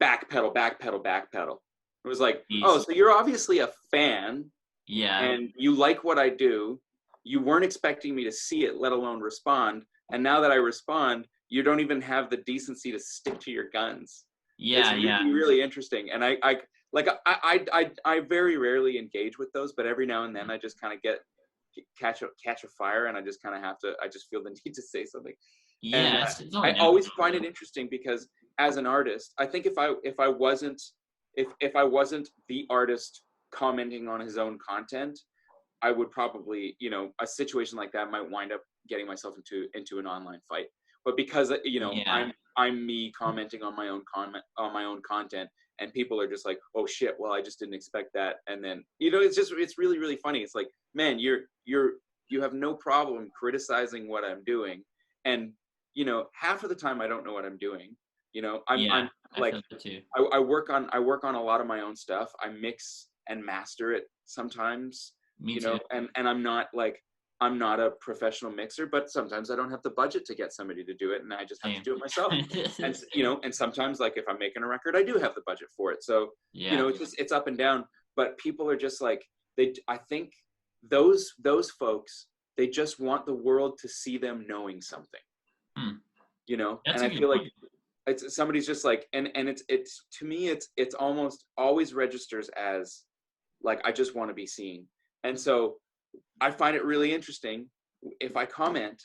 backpedal, backpedal, backpedal. It was like, oh, Jeez. so you're obviously a fan Yeah. and you like what I do. You weren't expecting me to see it, let alone respond. And now that I respond, you don't even have the decency to stick to your guns. It's Yeah. Yeah. really, really interesting. And I very rarely engage with those, but every now and then I just kind of catch a fire, and I just kind of I just feel the need to say something. And Yeah. It's only I always natural, find it though. interesting because as an artist, I think if I wasn't the artist commenting on his own content, I would probably, a situation like that might wind up getting myself into an online fight. But because Yeah. I'm me commenting on my own content, and people are just like, oh shit, well I just didn't expect that, and then it's really, really funny. It's like, man, you have no problem criticizing what I'm doing, and half of the time I don't know what I'm doing. Yeah. I'm I like, feel that too. I work on a lot of my own stuff. I mix and master it sometimes, Me too. and I'm not a professional mixer, but sometimes I don't have the budget to get somebody to do it, and I just have to Same. do it myself. And and sometimes, like, if I'm making a record, I do have the budget for it. So Yeah. it's up and down. But people are just like, I think those folks, they just want the world to see them knowing something, Hmm. and That's a I good feel like point. it's somebody's just like, and it's to me, it's almost always registers as like, I just want to be seen. And so I find it really interesting if I comment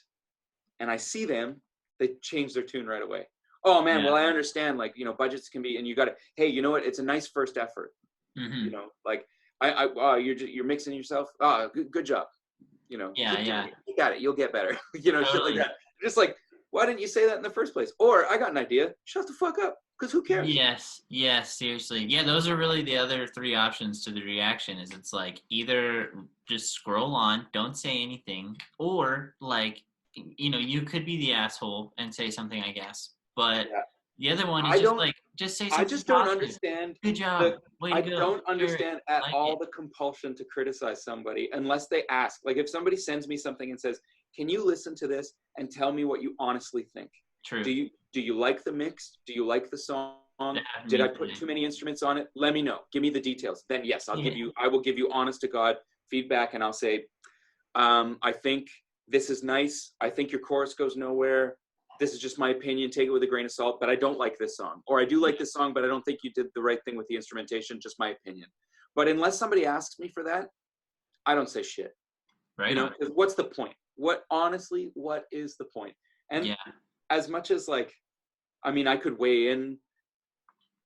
and I see them, they change their tune right away. Oh man, Yeah. well, I understand, like, budgets can be, and you got to, hey, you know what? It's a nice first effort. Hmm. Like, you're mixing yourself. Good job. Yeah. Keep doing Yeah. it. You got it. You'll get better. Shit like Totally. that. Just like, why didn't you say that in the first place? Or I got an idea. Shut the fuck up. Because who cares? Yes, yes, seriously. Yeah, those are really the other three options to the reaction is it's like either just scroll on, don't say anything, or like you could be the asshole and say something, I guess. But Yeah. the other one is I just don't like just say I something just don't positive. understand Good job. Way to I go. don't Hear it. understand at Like all it. the compulsion to criticize somebody unless they ask. Like, if somebody sends me something and says, "Can you listen to this and tell me what you honestly think? True. Do you like the mix? Do you like the song? That happened to Did I me put today. too many instruments on it? Let me know. Give me the details. Then yes, Yeah. I will give you honest to God feedback, and I'll say, I think this is nice. I think your chorus goes nowhere. This is just my opinion. Take it with a grain of salt, but I don't like this song. Or I do Yeah. like this song, but I don't think you did the right thing with the instrumentation. Just my opinion. But unless somebody asks me for that, I don't say shit. Right on. 'Cause what's the point? Honestly, what is the point? And Yeah. as much as, like, I mean, I could weigh in,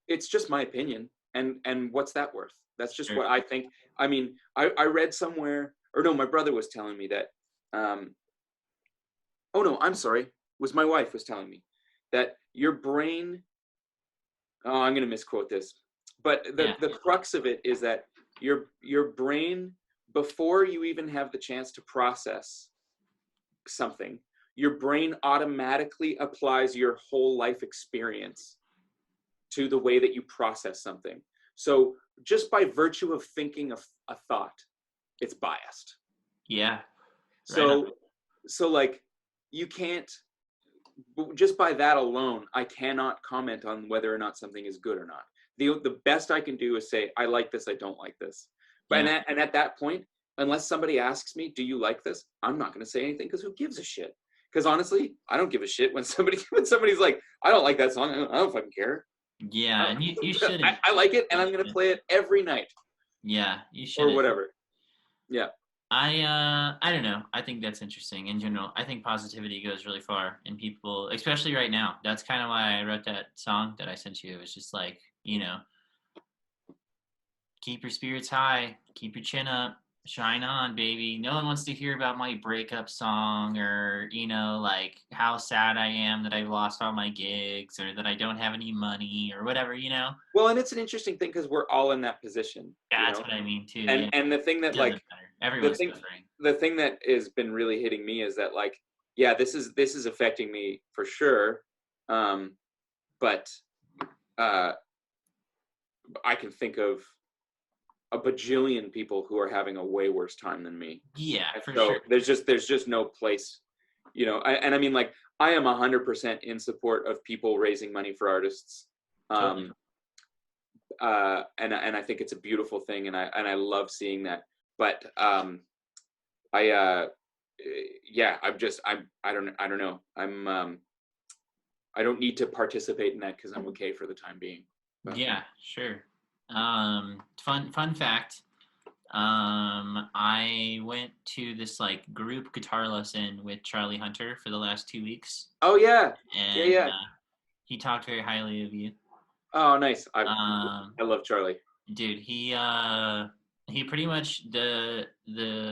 it's just my opinion. And what's that worth? That's just Sure. what I think. I mean, I read somewhere, or no, my brother was telling me that, oh no, I'm sorry, was my wife was telling me that your brain, oh, I'm going to misquote this, but Yeah. the crux of it is that your brain, before you even have the chance to process something, your brain automatically applies your whole life experience to the way that you process something. So just by virtue of thinking of a thought, it's biased. Yeah. Right on. So like, you can't, just by that alone, I cannot comment on whether or not something is good or not. The best I can do is say, I like this, I don't like this. But Yeah. and at that point, unless somebody asks me, do you like this? I'm not going to say anything, because who gives a shit? Because honestly, I don't give a shit when somebody's like, I don't like that song. I don't fucking care. Yeah. And you shouldn't. I like it, and I'm You going to shouldn't. play it every night Yeah. You or shouldn't. whatever. Yeah. I don't know. I think that's interesting in general. I think positivity goes really far in people, especially right now. That's kind of why I wrote that song that I sent you. It was just like, keep your spirits high, keep your chin up, shine on, baby. No one wants to hear about my breakup song or, like how sad I am that I lost all my gigs or that I don't have any money or whatever. Well, and it's an interesting thing because we're all in that position, That's what I mean too. And Yeah. and the thing It that doesn't like matter. the Everyone's thing suffering. the thing that has been really hitting me is that like, yeah, this is affecting me for sure. But I can think of a bajillion people who are having a way worse time than me. Yeah, And for so sure. there's just no place, and I mean, like, I am 100% in support of people raising money for artists. Totally. And I think it's a beautiful thing, and I love seeing that. But yeah, I don't know. I don't need to participate in that because I'm okay for the time being. But, Yeah, sure. Fun fact. I went to this like group guitar lesson with Charlie Hunter for the last 2 weeks, oh yeah, and yeah. he talked very highly of you. Oh, nice. Um, I love Charlie. Dude, he pretty much the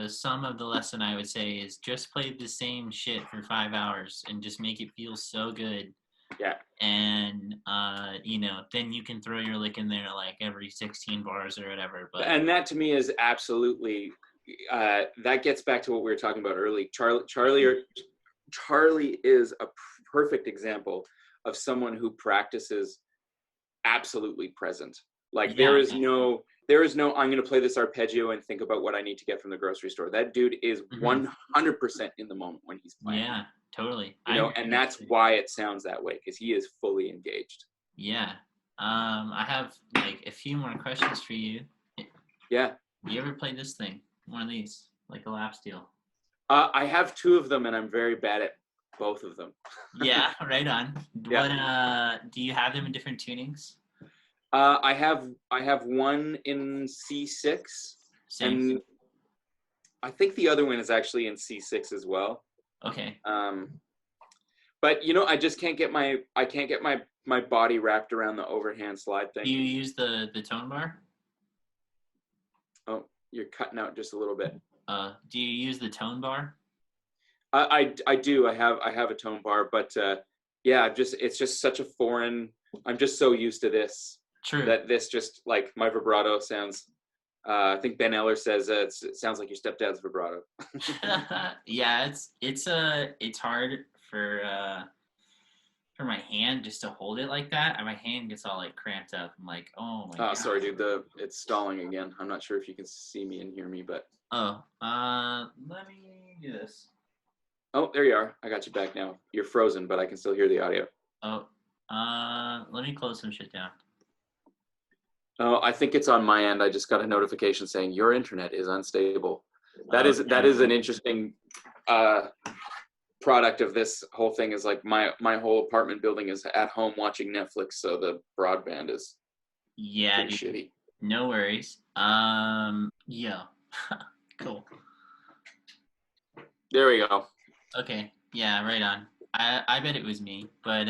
sum of the lesson I would say is just play the same shit for 5 hours and just make it feel so good. Yeah. And then you can throw your lick in there like every 16 bars or whatever. But And that to me is absolutely that gets back to what we were talking about earlier. Charlie is a perfect example of someone who practices absolutely present. Like, yeah, there is no I'm going to play this arpeggio and think about what I need to get from the grocery store. That dude is 100% in the moment when he's playing. Yeah, totally. And that's why it sounds that way, because he is fully engaged. Yeah. I have like a few more questions for you. Yeah. You ever played this thing? One of these, like a lap steel? I have two of them, and I'm very bad at both of them. Yeah, right on. Yeah. What do you have them in different tunings? I have one in C6. Same. And I think the other one is actually in C6 as well. Okay. But I just can't get my body wrapped around the overhand slide thing. Do you use the tone bar? Oh, you're cutting out just a little bit. Do you use the tone bar? I do. I have a tone bar, but yeah, it's just such a foreign. I'm just so used to this. True. That this just, like, my vibrato sounds. I think Ben Eller says it sounds like your stepdad's vibrato. Yeah, it's hard for my hand just to hold it like that, and my hand gets all like cramped up. I'm like, oh my god. Sorry, dude. It's stalling again. I'm not sure if you can see me and hear me, but. Let me do this. Oh, there you are. I got you back now. You're frozen, but I can still hear the audio. Oh, let me close some shit down. Oh, I think it's on my end. I just got a notification saying your internet is unstable. That is an interesting product of this whole thing. Is like my whole apartment building is at home watching Netflix, so the broadband is pretty shitty. No worries. Yeah. Cool. There we go. Okay. Yeah, right on. I bet it was me, but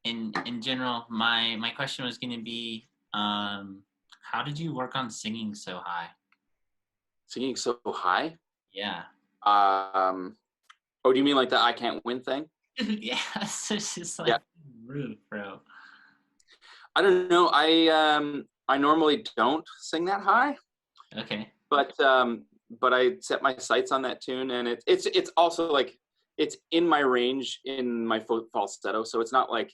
in general, my question was going to be, how did you work on singing so high? Singing so high? Yeah. Oh, do you mean like the I can't win thing? Yeah, it's just like rude, bro. I don't know. I normally don't sing that high. Okay. But I set my sights on that tune, and it's also like it's in my range in my falsetto, so it's not like,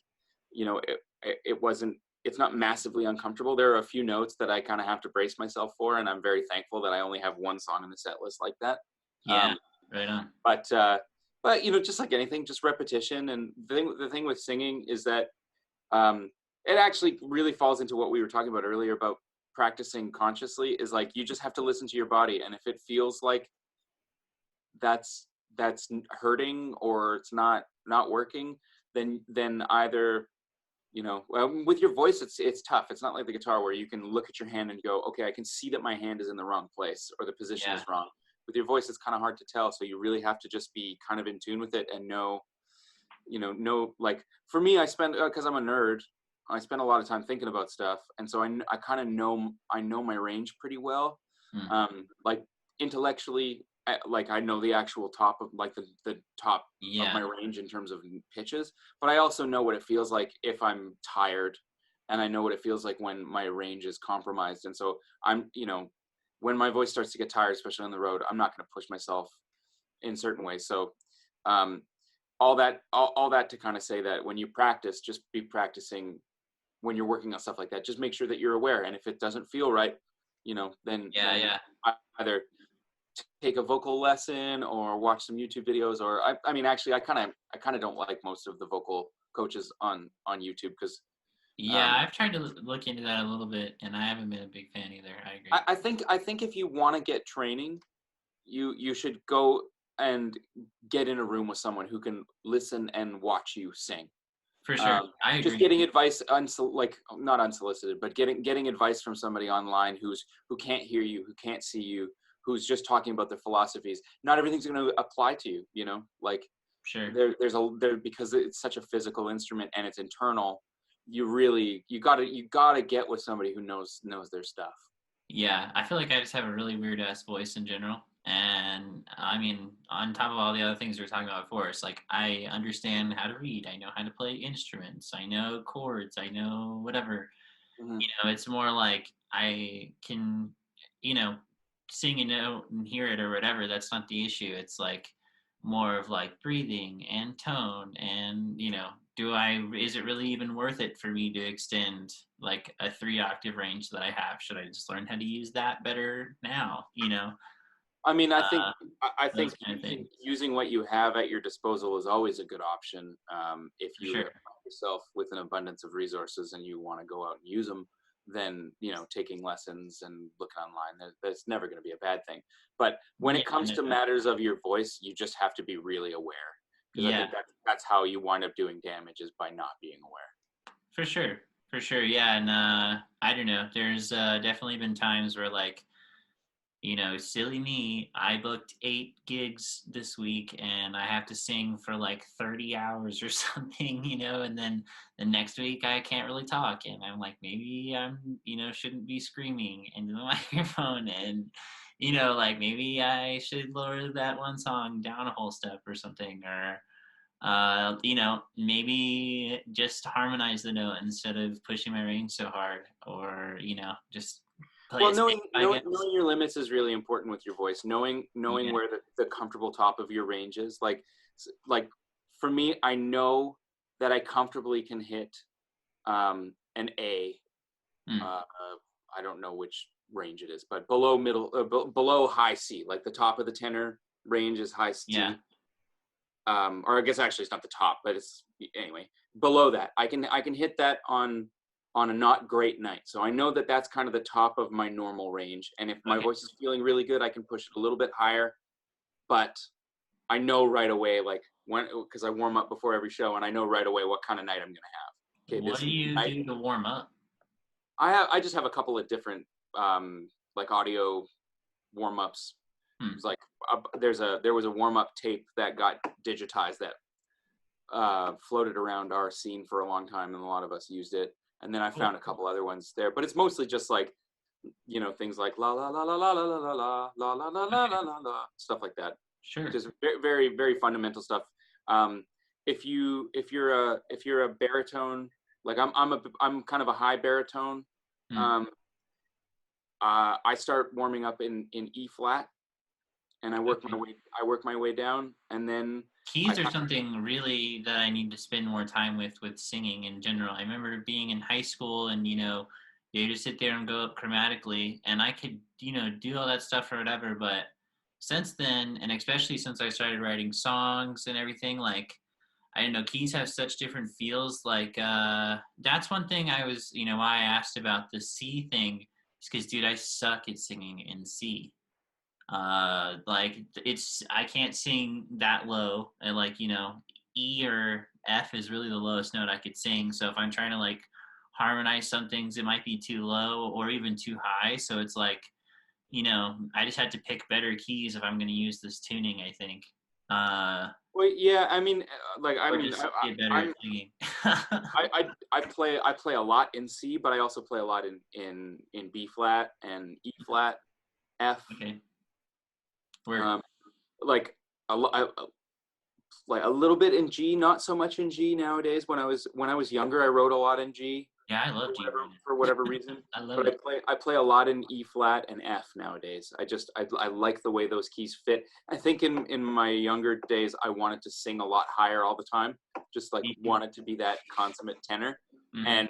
it's not massively uncomfortable. There are a few notes that I kind of have to brace myself for, and I'm very thankful that I only have one song in the set list like that. Yeah, right on. But just like anything, just repetition. And the thing with singing is that it actually really falls into what we were talking about earlier about practicing consciously, is like you just have to listen to your body, and if it feels like that's hurting or it's not working, then either, with your voice it's tough. It's not like the guitar where you can look at your hand and go, okay, I can see that my hand is in the wrong place or the position is wrong. with your voice, it's kind of hard to tell. So you really have to just be kind of in tune with it and know, like for me, I spend, because I'm a nerd, I spend a lot of time thinking about stuff. And so I kind of know my range pretty well. Like intellectually, like I know the actual top of like the top of my range in terms of pitches, but I also know what it feels like if I'm tired, and I know what it feels like when my range is compromised. And so I'm, when my voice starts to get tired, especially on the road, I'm not going to push myself in certain ways. So all that to kind of say that when you practice, just be practicing when you're working on stuff like that. Just make sure that you're aware, and if it doesn't feel right, then either take a vocal lesson or watch some YouTube videos. Or I mean, actually, I kind of don't like most of the vocal coaches on YouTube because I've tried to look into that a little bit, and I haven't been a big fan either. I agree. I think if you want to get training, you should go and get in a room with someone who can listen and watch you sing. For sure, I agree. Just getting advice, like not unsolicited, but getting advice from somebody online who can't hear you, who can't see you, who's just talking about their philosophies. Not everything's going to apply to you. Like sure. There because it's such a physical instrument and it's internal. You gotta get with somebody who knows their stuff. Yeah, I feel like I just have a really weird ass voice in general. And I mean, on top of all the other things we were talking about before, it's like I understand how to read, I know how to play instruments, I know chords, I know whatever. It's more like I can, sing a note and hear it or whatever. That's not the issue. It's like more of like breathing and tone and, is it really even worth it for me to extend like a 3-octave range that I have? Should I just learn how to use that better now? I mean, I think using what you have at your disposal is always a good option. If you find yourself with an abundance of resources and you want to go out and use them, then taking lessons and looking online, that's never going to be a bad thing. But when it comes to matters of your voice, you just have to be really aware, because I think that's how you wind up doing damage, is by not being aware. For sure, yeah. And I don't know. There's definitely been times where like, silly me, I booked 8 gigs this week and I have to sing for like 30 hours or something, and then the next week I can't really talk. And I'm like, maybe I'm, shouldn't be screaming into the microphone, and, like maybe I should lower that one song down a whole step or something, or, maybe just harmonize the note instead of pushing my range so hard, or, just knowing your limits is really important with your voice. Knowing where the comfortable top of your range is. Like for me, I know that I comfortably can hit an A. I don't know which range it is, but below high C. Like the top of the tenor range is high C. Yeah. Or I guess actually it's not the top, but it's anyway below that. I can hit that on a not great night. So I know that that's kind of the top of my normal range. And if my voice is feeling really good, I can push it a little bit higher. But I know right away, like because I warm up before every show, and I know right away what kind of night I'm going to have. Okay, what do you do to warm up? I just have a couple of different like audio warm ups. It's like there was a warm up tape that got digitized that floated around our scene for a long time, and a lot of us used it. And then I found a couple other ones there, but it's mostly just like, things like la la la la la la la la la la la la la la la, stuff like that. Sure. Just very very very fundamental stuff. If you're a baritone, like I'm kind of a high baritone. I start warming up in E flat, and I work my way down, and then keys are something really that I need to spend more time with singing in general. I remember being in high school, and you just sit there and go up chromatically, and I could do all that stuff or whatever. But since then, and especially since I started writing songs and everything, like I don't know, keys have such different feels. Like that's one thing I was why I asked about the C thing, is because dude, I suck at singing in C. Like I can't sing that low, and like E or F is really the lowest note I could sing. So if I'm trying to like harmonize some things, it might be too low or even too high. So it's like I just had to pick better keys if I'm going to use this tuning, I think. Well, yeah, I mean, Or just get better at singing. I play a lot in C, but I also play a lot in B flat and E flat, F. Okay. Where? Like like a little bit in G, not so much in G nowadays. When I was younger, I wrote a lot in G. Yeah, I love G for whatever reason. I love But it. I play a lot in E flat and F nowadays. I like the way those keys fit. I think in my younger days I wanted to sing a lot higher all the time, just like wanted to be that consummate tenor. Mm-hmm. And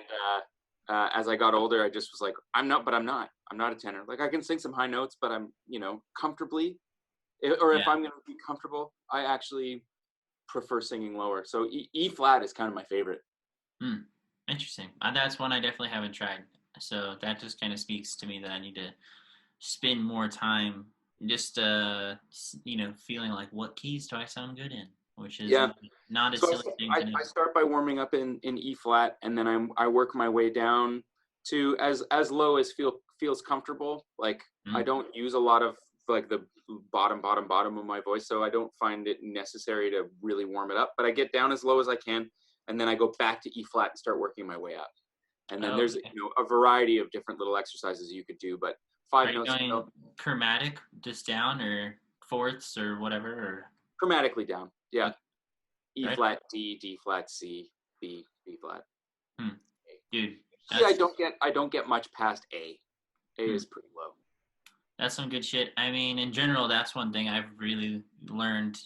as I got older, I just was like, I'm not a tenor. Like I can sing some high notes, but I'm comfortably, or if I'm going to be comfortable, I actually prefer singing lower. So E flat is kind of my favorite. Interesting. That's one I definitely haven't tried. So that just kind of speaks to me that I need to spend more time just feeling like, what keys do I sound good in, which is not a silly thing to know. I start by warming up in E flat, and then I work my way down to as low as feels comfortable. Like I don't use a lot of like the bottom of my voice, so I don't find it necessary to really warm it up, but I get down as low as I can, and then I go back to E flat and start working my way up. And then there's a variety of different little exercises you could do, but 5 notes. Are you going chromatic, just down, or fourths, or whatever, or chromatically down? Yeah. E flat, D, D flat, C, B, B flat. Dude. Yeah, I don't get much past A. A is pretty low. That's some good shit. I mean, in general, that's one thing I've really learned,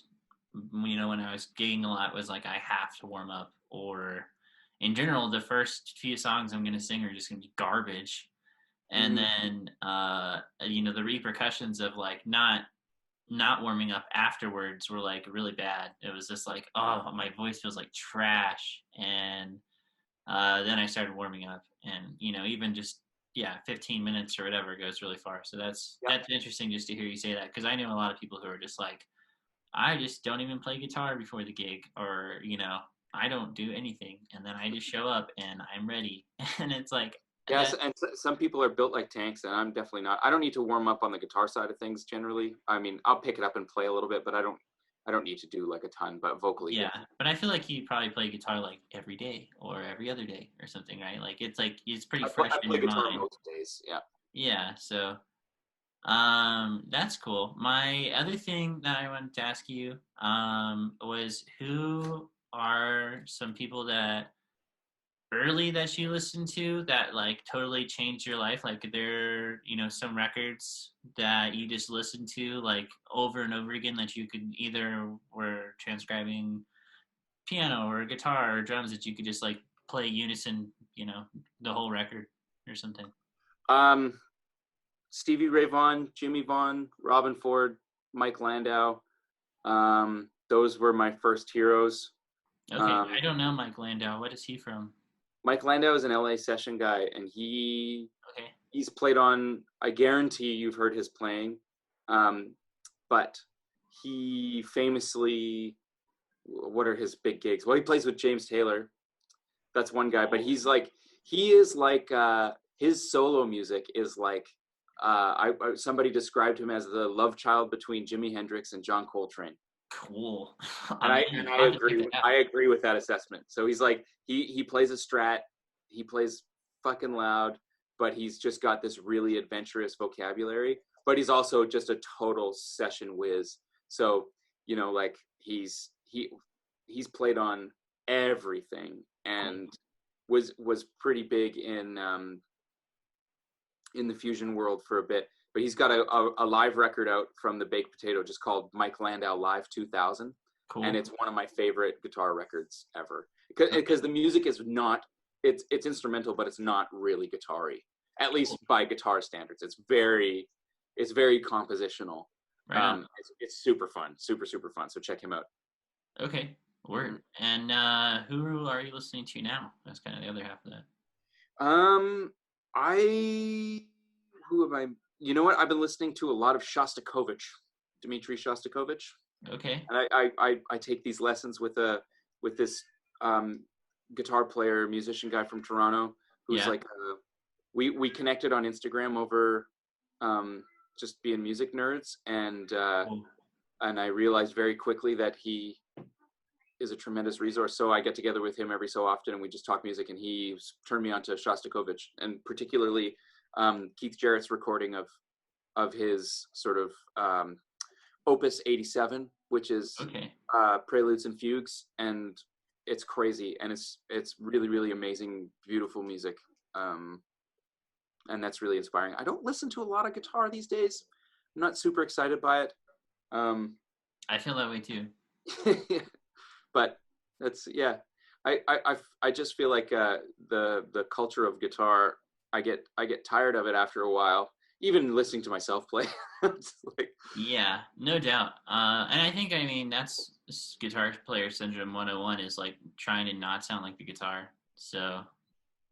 when I was gigging a lot, was like I have to warm up, or in general, the first few songs I'm going to sing are just going to be garbage. And then, the repercussions of like not warming up afterwards were like really bad. It was just like, oh, my voice feels like trash. And then I started warming up, and, even just, 15 minutes or whatever goes really far. So that's interesting just to hear you say that, because I know a lot of people who are just like, I just don't even play guitar before the gig, or, I don't do anything, and then I just show up and I'm ready. And it's like, yes, and some people are built like tanks, and I'm definitely not. I don't need to warm up on the guitar side of things generally. I mean, I'll pick it up and play a little bit, but I don't need to do like a ton, but vocally. Yeah, but I feel like you probably play guitar like every day or every other day or something, right? Like it's pretty fresh in your mind. Most days, yeah. Yeah, so that's cool. My other thing that I wanted to ask you was, who are some people that you listened to that like totally changed your life? Like there, some records that you just listened to like over and over again, that you could either were transcribing piano or guitar or drums, that you could just like play unison, the whole record or something. Stevie Ray Vaughan, Jimmy Vaughan, Robin Ford, Mike Landau. Those were my first heroes. Okay, I don't know Mike Landau. What is he from? Mike Landau is an LA session guy, and he's played on, I guarantee you've heard his playing, but he famously, what are his big gigs? Well, he plays with James Taylor. That's one guy, but his solo music is like, somebody described him as the love child between Jimi Hendrix and John Coltrane. Cool. And I agree. I agree with that assessment. So he's like, he plays a Strat, he plays fucking loud, but he's just got this really adventurous vocabulary. But he's also just a total session whiz. So like he's played on everything, and was pretty big in the fusion world for a bit. But he's got a live record out from the Baked Potato just called Mike Landau Live 2000. Cool. And it's one of my favorite guitar records ever. Because the music is not, it's instrumental, but it's not really guitar-y, at least by guitar standards. It's very compositional. Right. It's super fun, super fun. So check him out. Okay, word. And who are you listening to now? That's kind of the other half of that. Who am I? You know what? I've been listening to a lot of Shostakovich, Dmitri Shostakovich. Okay. And I take these lessons with this guitar player, musician guy from Toronto, who's like we connected on Instagram over just being music nerds, Cool. and I realized very quickly that he is a tremendous resource. So I get together with him every so often, and we just talk music. And he turned me on to Shostakovich, and particularly Keith Jarrett's recording of his sort of Opus 87, which is Okay. Preludes and Fugues, and it's crazy, and it's really really amazing, beautiful music, and that's really inspiring. I don't listen to a lot of guitar these days. I'm not super excited by it. I feel that way too. But that's I just feel like the culture of guitar, I get tired of it after a while, even listening to myself play. It's like, Yeah, no doubt. And I think, I mean, that's guitar player syndrome 101 is like trying to not sound like the guitar. So,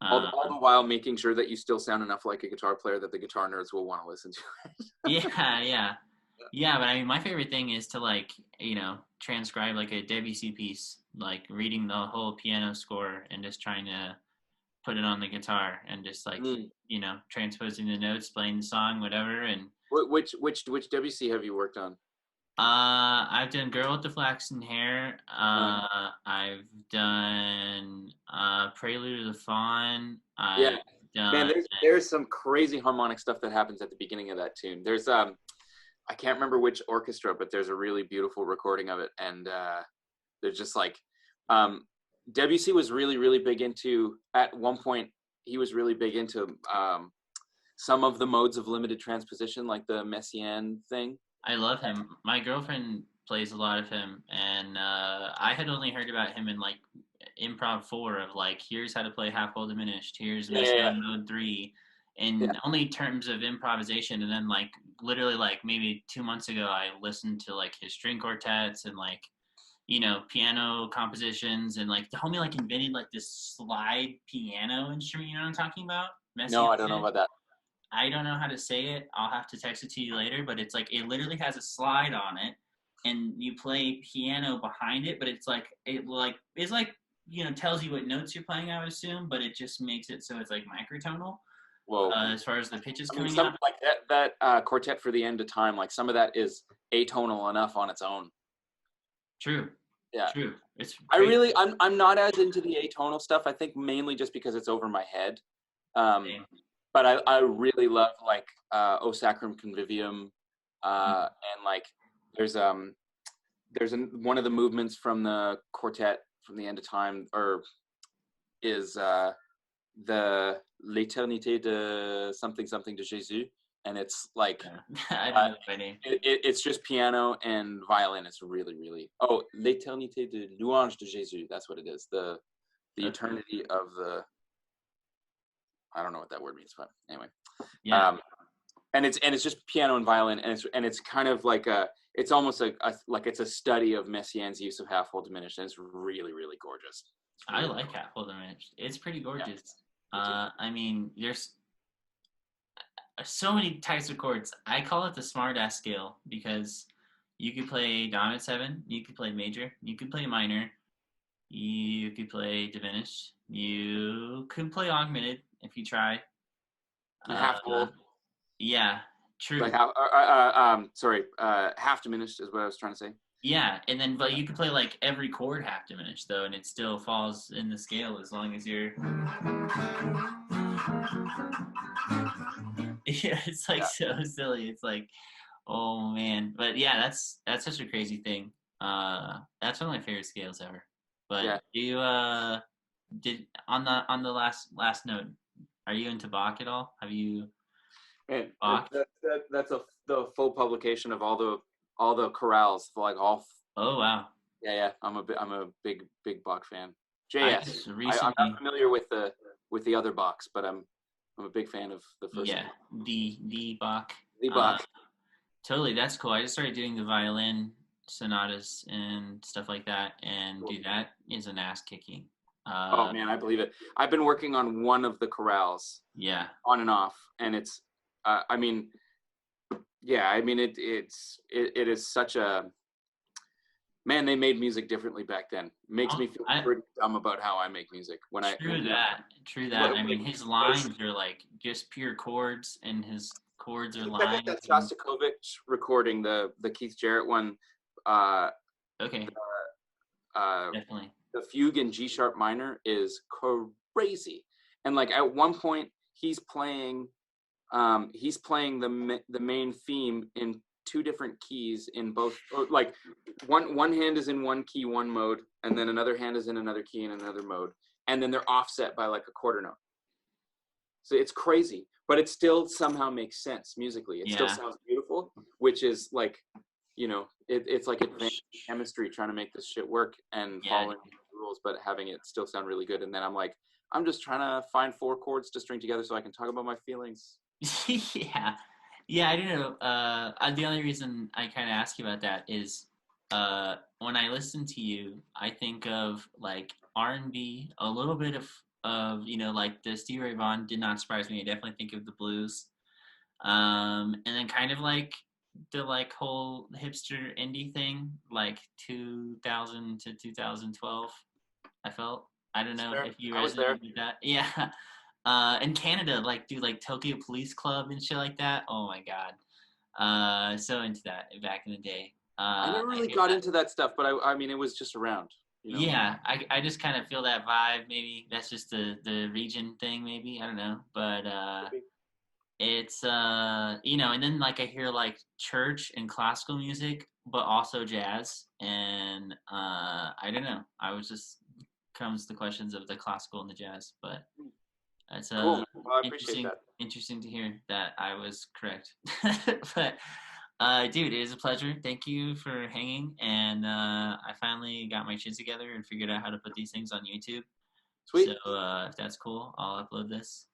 all the while making sure that you still sound enough like a guitar player that the guitar nerds will want to listen to. yeah, yeah. Yeah, but I mean, my favorite thing is to like, transcribe like a Debussy piece, like reading the whole piano score and just trying to put it on the guitar and just like, transposing the notes, playing the song, whatever. And Which WC have you worked on? I've done Girl with the Flaxen Hair. Uh, I've done Prelude to the Fawn. yeah, I've man, done there's some crazy harmonic stuff that happens at the beginning of that tune. There's I can't remember which orchestra, but there's a really beautiful recording of it, and they're just like Debussy was really really big into, at one point he was really big into some of the modes of limited transposition, like the Messiaen thing. I love him. My girlfriend plays a lot of him, and I had only heard about him in like Improv 4 of like, here's how to play half whole diminished, here's Yeah. Messiaen mode 3, Yeah. in only terms of improvisation. And then like literally like maybe 2 months ago, I listened to like his string quartets and like piano compositions, and like the homie like invented like this slide piano instrument. You know what I'm talking about? No, Messiaen I don't know did. about that. I don't know how to say it. I'll have to text it to you later, but it's like it literally has a slide on it, and you play piano behind it, but it's like tells you what notes you're playing, I would assume, but it just makes it so it's like microtonal Whoa. as far as the pitches I mean, coming some out. like that quartet for the end of time, like some of that is atonal enough on its own. True. Yeah. True. It's I crazy. really, I'm not as into the atonal stuff. I think mainly just because it's over my head. But I really love like O Sacrum Convivium, and like there's one of the movements from the quartet from the end of time, or is the L'Éternité de something something de Jésus, and it's like I don't know the name. it's just piano and violin. It's really really L'Éternité de Louange de Jésus. That's what it is. The eternity of the, I don't know what that word means, but anyway. Yeah. And it's just piano and violin, and it's kind of like it's almost like it's a study of Messiaen's use of half whole diminished, and it's really really gorgeous. I like half whole diminished. It's pretty gorgeous. Yeah, I mean, there's so many types of chords. I call it the smart ass scale because you could play dominant 7, you could play major, you could play minor, you could play diminished, you could play augmented if you try. half whole. Yeah, true. Like half diminished is what I was trying to say. Yeah, and then but you could play like every chord half diminished though, and it still falls in the scale as long as you're. Yeah, it's like so silly. It's like, oh man, but yeah, that's such a crazy thing. That's one of my favorite scales ever. But you did on the last note, are you into Bach at all? Have you? Man, that's the full publication of all the chorales, like all. Oh wow. Yeah, I'm a big Bach fan. I JS. just recently. I'm not familiar with the other Bachs, but I'm a big fan of the first. Yeah, one. the Bach. The Bach. Totally, that's cool. I just started doing the violin sonatas and stuff like that, and dude, that is an ass kicking. Oh man, I believe it. I've been working on one of the chorales. Yeah. On and off, and it's. I mean, yeah. I mean, it is such a. Man, they made music differently back then. Makes me feel pretty dumb about how I make music True that. I mean, his lines are like just pure chords, and his chords or Check out lines. that Shostakovich recording, the Keith Jarrett one. Okay, Uh, definitely. the fugue in G sharp minor is crazy, and like at one point he's playing the main theme in two different keys in both, like one hand is in one key, one mode, and then another hand is in another key in another mode, and then they're offset by like a quarter note. So it's crazy, but it still somehow makes sense musically. It still sounds beautiful, which is like, it's like advanced chemistry trying to make this shit work and following the rules, but having it still sound really good. And then I'm like, I'm just trying to find 4 chords to string together so I can talk about my feelings. Yeah, I don't know. The only reason I kind of ask you about that is when I listen to you, I think of like R&B, a little bit of like the Stevie Ray Vaughan did not surprise me. I definitely think of the blues, and then kind of like the like whole hipster indie thing, like 2000 to 2012. I felt. I don't know if you I was there. resonated with that. Yeah. In Canada, like do like Tokyo Police Club and shit like that. Oh my god. So into that back in the day. I never I really hear got that. into that stuff, but I mean, it was just around, Yeah, I just kind of feel that vibe. Maybe that's just the region thing. Maybe I don't know, but it's and then like I hear like church and classical music, but also jazz, and I don't know. I was just comes the questions of the classical and the jazz, but it's Cool. Well, I appreciate that. interesting to hear that I was correct. But dude, it is a pleasure. Thank you for hanging, and I finally got my shit together and figured out how to put these things on YouTube. Sweet. So if that's cool, I'll upload this.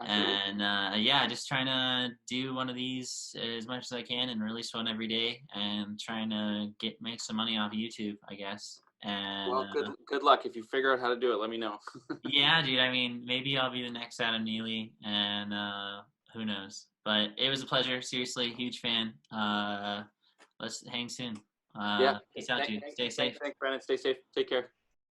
Absolutely. And yeah, just trying to do one of these as much as I can and release one every day, and trying to make some money off YouTube, I guess. And Well, good luck. If you figure out how to do it, let me know. yeah, dude. I mean, maybe I'll be the next Adam Neely, and who knows? But it was a pleasure. Seriously, huge fan. Let's hang soon. Yeah. Peace out, dude. Stay safe. Thanks, Brandon. Stay safe. Take care.